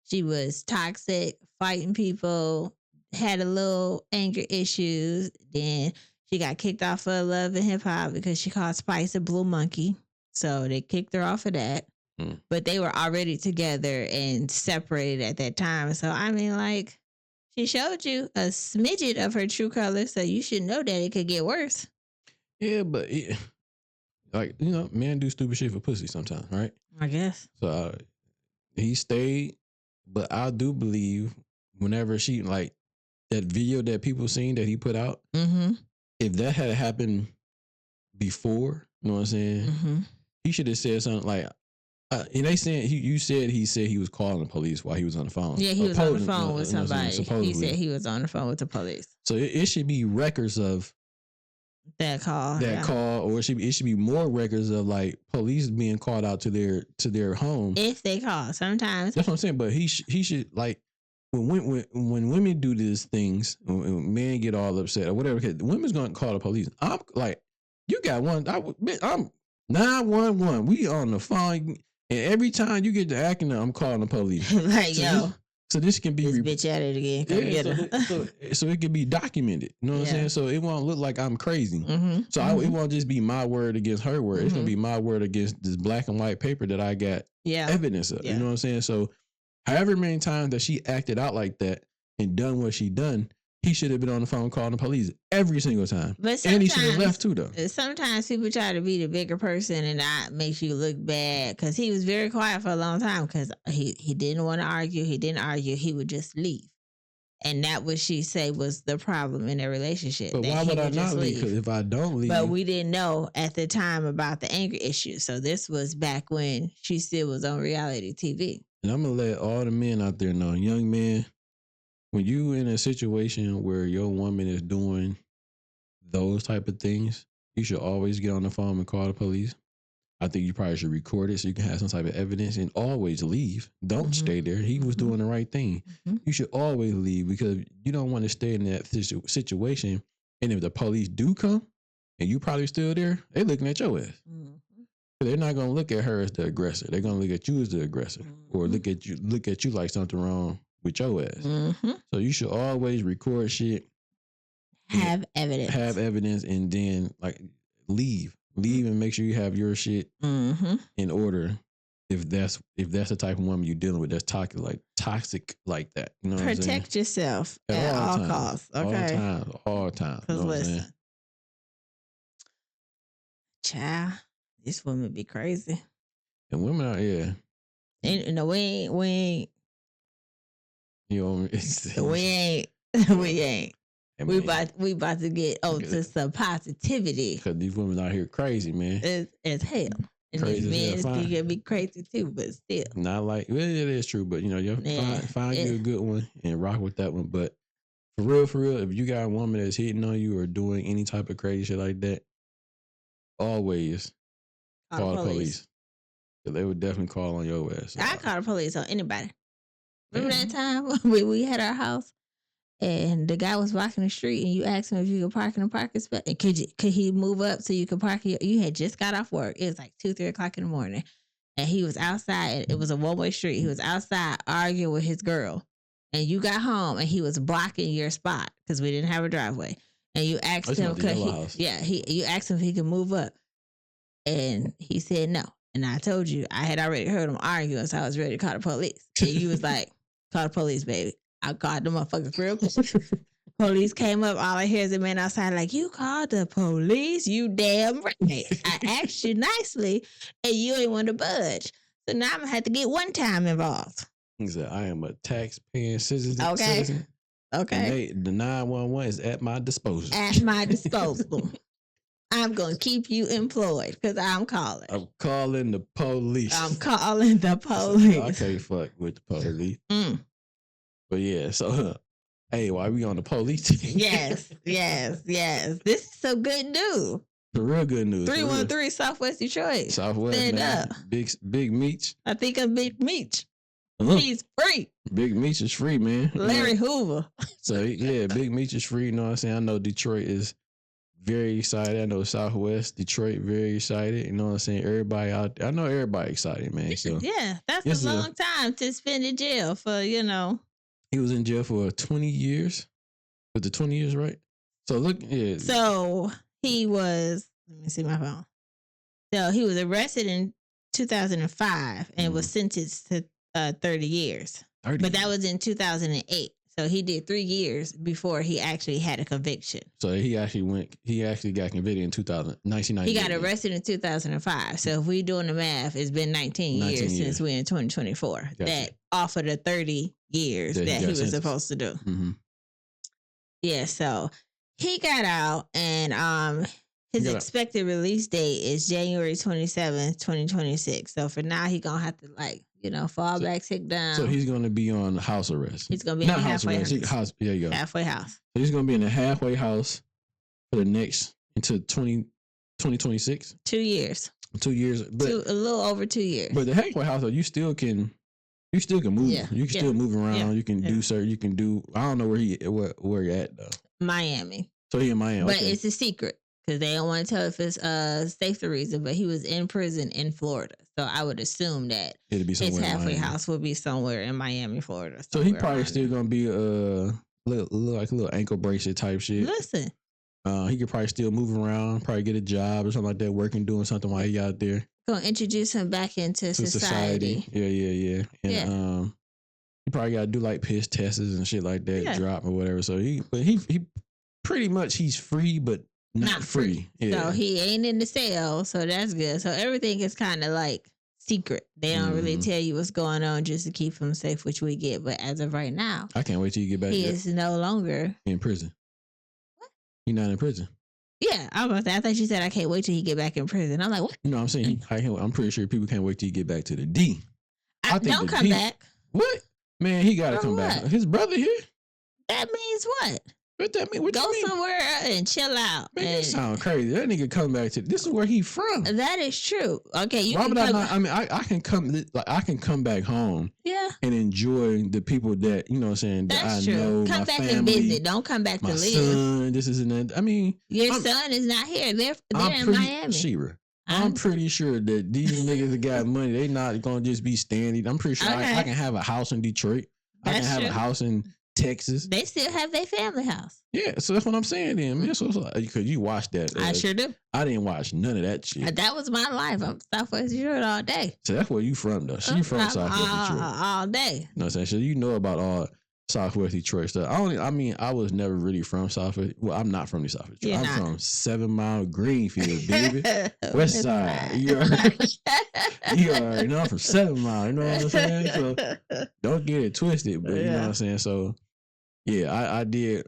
She was toxic, fighting people, had a little anger issues. Then she got kicked off of Love and Hip Hop because she called Spice a blue monkey. So they kicked her off of that. But they were already together and separated at that time. So, I mean, like, she showed you a smidget of her true colors, so you should know that it could get worse. Yeah, but, like, you know, men do stupid shit for pussy sometimes, right? I guess. So, he stayed, but I do believe whenever she, like, that video that people seen that he put out, if that had happened before, you know what I'm saying? He should have said something like, and they said he said he was calling the police while he was on the phone. Yeah, he was on the phone with somebody. He said he was on the phone with the police. So it should be records of that call, or it should be more records of like police being called out to their home if they call. Sometimes that's what I'm saying. But he should like when women do these things, when men get all upset or whatever, women's gonna call the police. I'm like, you got one. I'm 911. We on the phone. And every time you get to acting, I'm calling the police. Like, so this can be this bitch at it again. Come get her. So it can be documented. You know what I'm saying? So it won't look like I'm crazy. So it won't just be my word against her word. It's gonna be my word against this black and white paper that I got evidence of. You know what I'm saying? So however many times that she acted out like that and done what she done, he should have been on the phone calling the police every single time. And he should have left too, though. Sometimes people try to be the bigger person and that makes you look bad because he was very quiet for a long time because he didn't want to argue. He didn't argue. He would just leave. And that what she said was the problem in their relationship. But why would I not leave? Because if I don't leave. But we didn't know at the time about the anger issue. So this was back when she still was on reality TV. And I'm going to let all the men out there know, young men, when you in a situation where your woman is doing those type of things, you should always get on the phone and call the police. I think you probably should record it so you can have some type of evidence and always leave. Don't stay there. He was doing the right thing. You should always leave because you don't want to stay in that situation. And if the police do come, and you probably still there, they looking at your ass. Mm-hmm. They're not gonna look at her as the aggressor. They're gonna look at you as the aggressor, or look at you like something wrong with your ass. Mm-hmm. So you should always record shit, have evidence, and then like leave and make sure you have your shit in order. If that's the type of woman you're dealing with, that's toxic like that. You know what I'm saying? Protect yourself at all costs. Okay. All time. Because listen, child, this woman be crazy. And women out here, and no, we ain't. You know, we ain't. I mean, we about to get to some positivity. Because these women out here crazy, man. It's hell. And Crazy these men can be crazy too, but still. Not like, well, it is true, but you know, you find you a good one and rock with that one. But for real, if you got a woman that's hitting on you or doing any type of crazy shit like that, always call the police. Because they would definitely call on your ass. So I call the police on anybody. Remember that time when we had our house and the guy was walking the street and you asked him if you could park in a parking spot and could he move up so you could park? You had just got off work. It was like 2-3 o'clock in the morning and he was outside. It was a one-way street. He was outside arguing with his girl and you got home and he was blocking your spot because we didn't have a driveway. And you asked him, you asked him if he could move up and he said no. And I told you I had already heard him arguing, so I was ready to call the police. And you was like, call the police, baby. I called the motherfuckers real quick. Police came up. All I hear is a man outside like, you called the police? You damn right. I asked you nicely, and you ain't want to budge. So now I'm going to have to get one time involved. He said, I am a tax-paying citizen. Okay. And the 911 is at my disposal. At my disposal. I'm going to keep you employed because I'm calling. I'm calling the police. I'm calling the police. I can't fuck with the police. But yeah, so, hey, why we on the police team? Yes. This is some good news. The real good news. 313 Southwest Detroit. Southwest, stand man. up. Big Meech. I think of Big Meech. He's free. Big Meech is free, man. Larry Hoover. So, yeah, Big Meech is free. You know what I'm saying? I know Detroit is very excited. I know Southwest Detroit very excited. You know what I'm saying? Everybody out there. I know everybody excited, man. So yeah, that's a long time to spend in jail for, you know. He was in jail for 20 years. Was it 20 years, right? So look, yeah. So he was, let me see my phone. So he was arrested in 2005 and was sentenced to 30 years. 30 but that was in 2008. So he did 3 years before he actually had a conviction. So he actually got convicted in 1990. He got arrested in 2005. So if we doing the math, it's been 19 years since we're in 2024. Gotcha. That off of the 30 years that he was supposed to do. Mm-hmm. Yeah, so he got out and his expected release date is January 27th, 2026. So for now, he going to have to fall back, sit down. So he's going to be on house arrest. He's going to be in a halfway house. There you go. Halfway house. So he's going to be in a halfway house for the next, until 2026. 2 years. 2 years. But, a little over 2 years. But the halfway house, though, you still can move. Yeah. You can still move around. Yeah. You can do certain, I don't know where you're at, though. Miami. So he in Miami. But it's a secret. Because they don't want to tell if it's safety reason, but he was in prison in Florida. So I would assume that his halfway house would be somewhere in Miami, Florida. So he probably still going to be a little ankle bracelet type shit. Listen. He could probably still move around, probably get a job or something like that, doing something while he out there. Going to introduce him back into society. Yeah. And he probably got to do like piss tests and shit like that, drop or whatever. So he pretty much he's free, but not free. Yeah. So he ain't in the cell, so that's good. So everything is kind of like secret. They don't really tell you what's going on just to keep him safe, which we get. But as of right now, I can't wait till you get back. He is no longer in prison. What? He's not in prison. Yeah, I thought you said I can't wait till he get back in prison. I'm like, what? No, I'm saying I'm pretty sure people can't wait till you get back to the D. I think don't come back. What? Man, he got to come back. His brother here. That means what? What that mean? What Go you mean? somewhere and chill out. Man, And that sound crazy. That nigga come back to this is where he from. that is true. Okay, you Why can would I come. not? I mean, I can come like I can come back home Yeah, and enjoy the people that you know what I'm saying that that's I true. know, Come my back family, and visit. Don't come back to my live. son. This is and that. I mean, Your I'm- son is not here. They're I'm in pretty Miami. Shira. I I'm pretty sure that these niggas that got money, they not gonna just be standing. I'm pretty sure Okay. I can have a house in Detroit. I can That's have true. a house in Texas. They still have their family house. Yeah, so that's what I'm saying. Then, man, so it's like, because you watched that. I sure do. I didn't watch none of that shit. That was my life. I'm Southwest Detroit all day. So that's where you from, though. She from I'm Southwest Detroit. all day. You know what I'm saying? So you know about all Southwest Detroit stuff. I was never really from Southwest. Well, I'm not from the Southwest Detroit. You're I'm not. from 7 Mile Greenfield, baby. West side. You already know I'm from 7 Mile. You know what I'm saying? So don't get it twisted, but you know what I'm saying? So yeah, I did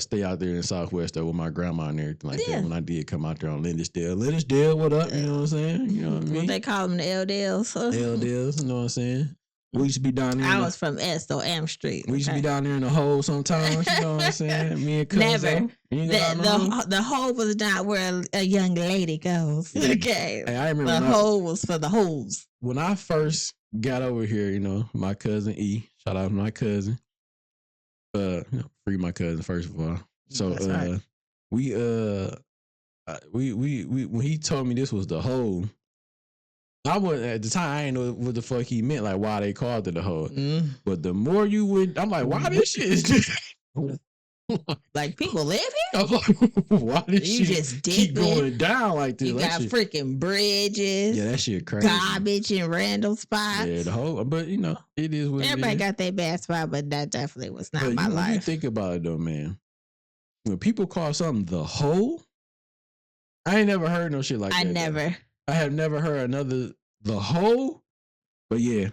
stay out there in Southwest though with my grandma and everything like Yeah. that when I did come out there on Lindisdale. Lindisdale, what up? You know what I'm saying? You know what I What mean? they call them, the LDLs. LDLs, you know what I'm saying? We used to be down there. I was from so Am Street. We used to be okay? down there in the hole sometimes, you know what I'm saying? Me and Cuzzo. Never. You ain't go down the hole? The hole was not where a young lady goes. Yeah. Okay. Hey, I remember The hole was for the holes. when I first got over here, you know, my cousin E, shout out to my cousin. You know, free my cousin first of all. So That's right. we when he told me this was the hole, I was at the time I didn't know what the fuck he meant, like why they called it the hole. Mm. But the more you would, I'm like, why this shit is just Like people live here? I'm like, why this You shit just keep dipping. going down like this? You That got shit- freaking bridges, yeah, that shit crazy. garbage in random spots. Yeah, the whole, but you know, it is what Everybody it is. got their bad spot, but that definitely was not But my when you life. think about it though, man, when people call something the hole, I ain't never heard no shit like I that. though. never. I have never heard another the hole. But yeah,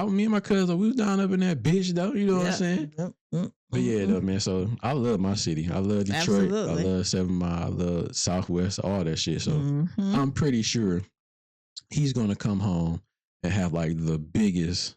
me and my cousin, we was down up in that bitch though. You know what I'm saying? But yeah, though, man. So I love my city. I love Detroit. Absolutely. I love 7 Mile. I love Southwest. All that shit. So Mhm. I'm pretty sure he's gonna come home and have like the biggest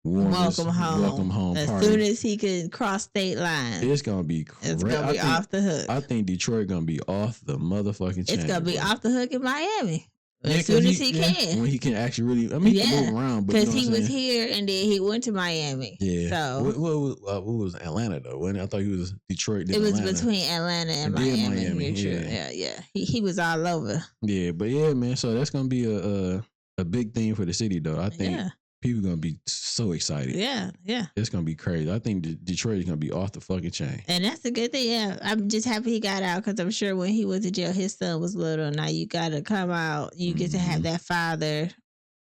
warmest welcome home. As party. soon as he could cross state lines, It's gonna be crazy. it's gonna be off the hook. I think Detroit gonna be off the motherfucking chain. It's gonna be bro. off the hook in Miami Yeah, as soon 'cause as he can. when he can actually really. I mean, he can move around, but you Because know he what I'm was saying? here and then he went to Miami. Yeah. So What was Atlanta though? When I thought he was Detroit. Then it was Atlanta. between Atlanta and And then Miami. Miami, True. yeah. Yeah. He was all over. Yeah, but yeah, man. So that's gonna be a big thing for the city, though. I think Yeah. people gonna be so excited. Yeah. It's gonna be crazy. I think Detroit is gonna be off the fucking chain. And that's a good thing. Yeah, I'm just happy he got out because I'm sure when he went to jail, his son was little. Now you got to come out. You get to have that father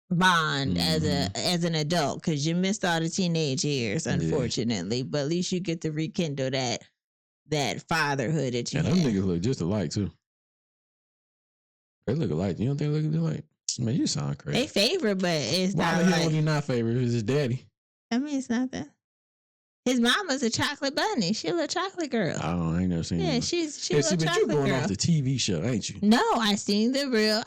bond as an adult because you missed all the teenage years, unfortunately. But at least you get to rekindle that fatherhood that you And had. them niggas look just alike too. They look alike. You don't think they look alike? Man, you sound crazy. They favorite, but it's Why not the hell like. would he not favor his daddy? I mean, it's not that. His mama's a chocolate bunny. She a little chocolate girl. I ain't never seen. Yeah, him. she's a Yeah, little see, but you chocolate going girl. off the TV show, ain't you? No, I seen the real.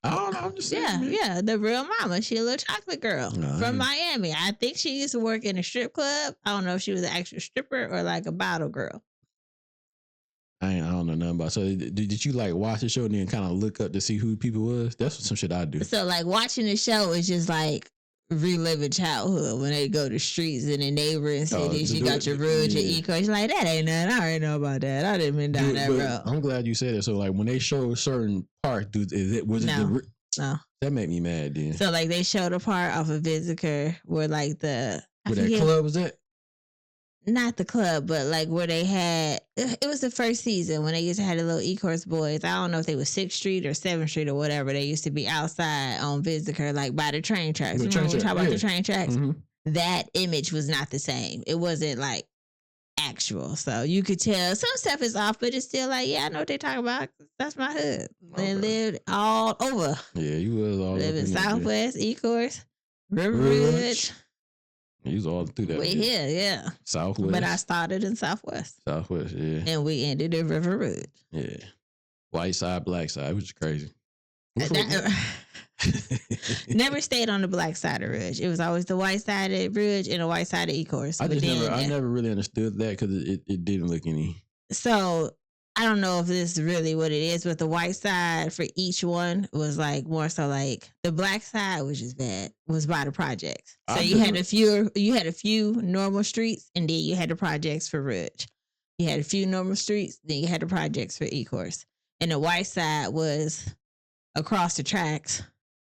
I don't know. I'm just saying. Yeah, the real mama. She a little chocolate girl No, from Miami. I think she used to work in a strip club. I don't know if she was an actual stripper or like a bottle girl. I don't know nothing about. So did you like watch the show and then kind of look up to see who people was? That's some shit I do. So like watching the show is just like reliving childhood when they go to streets in the neighboring cities. You got your roads, your eco. You're like, that ain't nothing. I already know about that. I didn't been down that But road. I'm glad you said it. So like when they show certain parts, No. That made me mad then. So like they showed a part off of Visitor where like I Where that forget- club was at? not the club, but like where they had, it was the first season when they used to have the little E-Course boys. I don't know if they was 6th Street or 7th Street or whatever. They used to be outside on Visitor, like by the train tracks. The Remember train when we track, talk about yeah. the train tracks? Mhm. That image was not the same. It wasn't like actual. So you could tell some stuff is off, but it's still like, yeah, I know what they talking about. That's my hood. They Okay. lived all over. Yeah, you was all Live up in that bitch. Southwest, E-Course, River Ridge. Ridge. You was all through that. We bitch. here, yeah. Southwest. But I started in Southwest. Southwest, yeah. And we ended in River Ridge. Yeah. White side, black side, which is crazy. Never stayed on the black side of Ridge. It was always the white side of Ridge and the white side of E-Course. I never really understood that because it didn't look any. So I don't know if this is really what it is, but the white side for each one was like more so like the black side, which is bad, was by the projects. So you had a few normal streets, and then you had the projects for Ridge. You had a few normal streets, then you had the projects for E-Course, and the white side was across the tracks.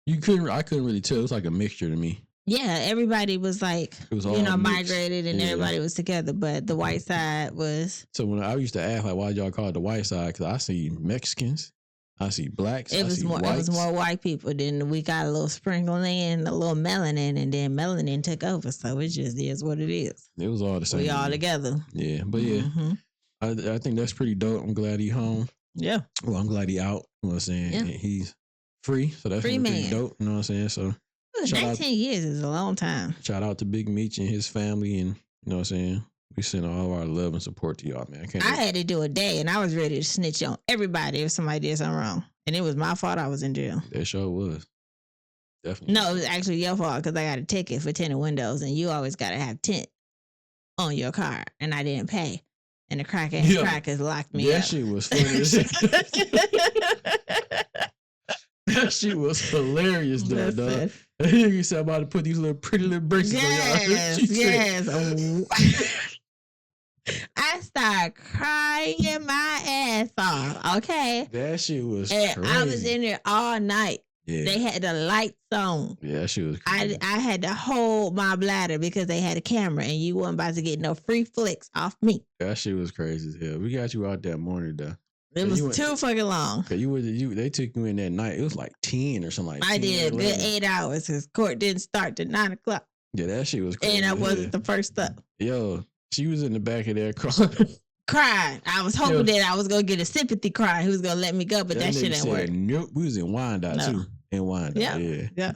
I couldn't really tell. It was like a mixture to me. Yeah, everybody was like, it was all migrated, and everybody was together. But the white side was. So when I used to ask, like, why y'all call it the white side? Because I see Mexicans, I see blacks. It was more white people. Then we got a little sprinkling in, a little melanin, and then melanin took over. So it just is what it is. It was all the same. We all together. Yeah, but yeah, I think that's pretty dope. I'm glad he home. Yeah. Well, I'm glad he out. You know what I'm saying? Yeah. He's free, so that's pretty dope. You know what I'm saying? So. 19 years is a long time. Shout out to Big Meech and his family, and you know what I'm saying? We send all of our love and support to y'all, man. I had to do a day, and I was ready to snitch on everybody if somebody did something wrong. And it was my fault I was in jail. That sure was. Definitely. No, it was actually your fault because I got a ticket for tinted windows, and you always got to have tint on your car, and I didn't pay. And the crackers locked me up. That shit was funny as hell. That shit was hilarious, though, dog. You said about to put these pretty little braces on y'all. Yes. I started crying my ass off. Okay. That shit was crazy. I was in there all night. Yeah. They had the lights on. Yeah, that shit was crazy. I had to hold my bladder because they had a camera, and you wasn't about to get no free flicks off me. That shit was crazy as hell. We got you out that morning, though. It was too fucking long. They took you in that night. It was like 10 or something like that. I did a good 8 hours because court didn't start till 9 o'clock. Yeah, that shit was crazy. And I wasn't the first up. Yo, she was in the back of that car. Crying. I was hoping that I was going to get a sympathy cry. He was going to let me go, but that shit didn't work. Nope. We was in Wyandotte, too. In Wyandotte, yeah.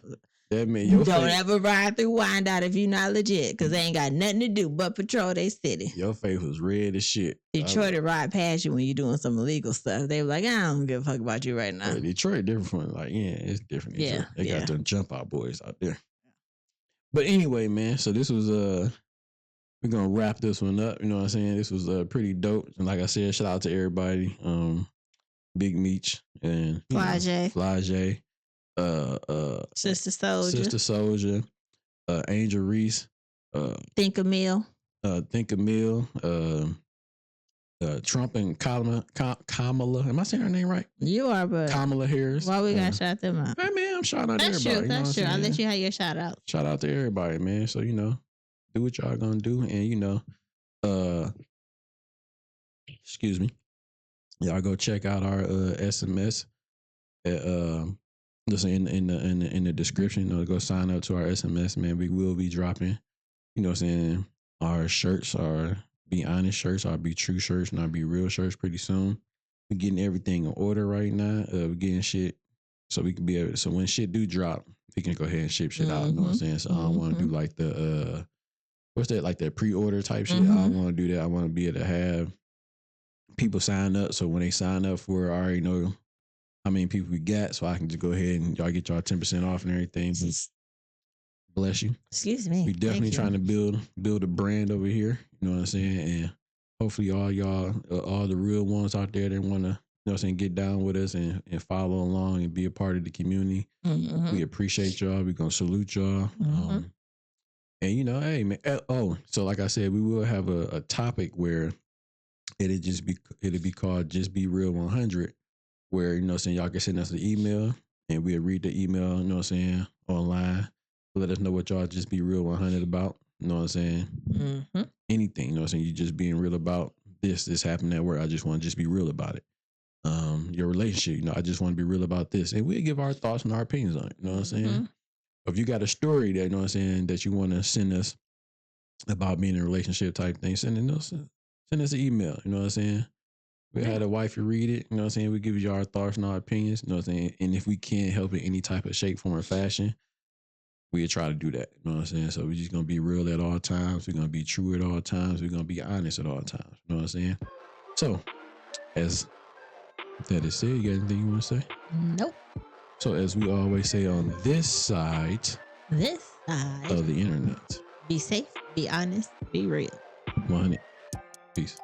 That meant you don't ever ride through Wyandotte if you're not legit, because they ain't got nothing to do but patrol their city. Your face was red as shit. Detroit will ride past you when you're doing some illegal stuff. They were like, I don't give a fuck about you right now. Yeah, Detroit different from it's different. Yeah, they got them jump out boys out there. But anyway, man, so this was we're gonna wrap this one up. You know what I'm saying? This was pretty dope. And like I said, shout out to everybody. Big Meech and Fly J. Sister Soldier, Angel Reese, Think a Meal, Trump and Kamala. Am I saying her name right? You are, but Kamala Harris. Why we gotta shout them out? Hey man, I'm shouting out everybody. That's true. I'll let you have your shout out. Shout out to everybody, man. So do what y'all gonna do, and excuse me, y'all go check out our SMS at listen in the description. Go sign up to our SMS, man. We will be dropping, our shirts, our Be Honest shirts, our Be True shirts, and our Be Real shirts pretty soon. We're getting everything in order right now. We're getting shit so we can be able. So when shit do drop, we can go ahead and ship shit out. You know what I'm saying? So I don't want to do like the what's that, like that pre-order type shit. I don't want to do that. I want to be able to have people sign up. So when they sign up for it, I already know how many people we got, so I can just go ahead and y'all get y'all 10% off and everything. Bless you. Excuse me. We definitely trying to build a brand over here. You know what I'm saying? And hopefully all y'all, all the real ones out there that want to, get down with us and follow along and be a part of the community. We appreciate y'all. We're gonna salute y'all. And hey man. So like I said, we will have a topic where it'll be called Just Be Real 100. Where, y'all can send us an email and we'll read the email, online. Let us know what y'all just be real 100 about. You know what I'm saying? Anything, you know what I'm saying? You just being real about this happened at work. I just want to just be real about it. Your relationship, I just want to be real about this. And we'll give our thoughts and our opinions on it. You know what I'm saying? If you got a story that, that you want to send us about being in a relationship type thing, send us an email. You know what I'm saying? We had a wifey read it, you know what I'm saying? We give you our thoughts and our opinions, you know what I'm saying? And if we can't help in any type of shape, form, or fashion, we'll try to do that, you know what I'm saying? So we're just going to be real at all times. We're going to be true at all times. We're going to be honest at all times, you know what I'm saying? So, as that is said, you got anything you want to say? Nope. So as we always say on this side This side, of the internet, be safe, be honest, be real. 100. Peace.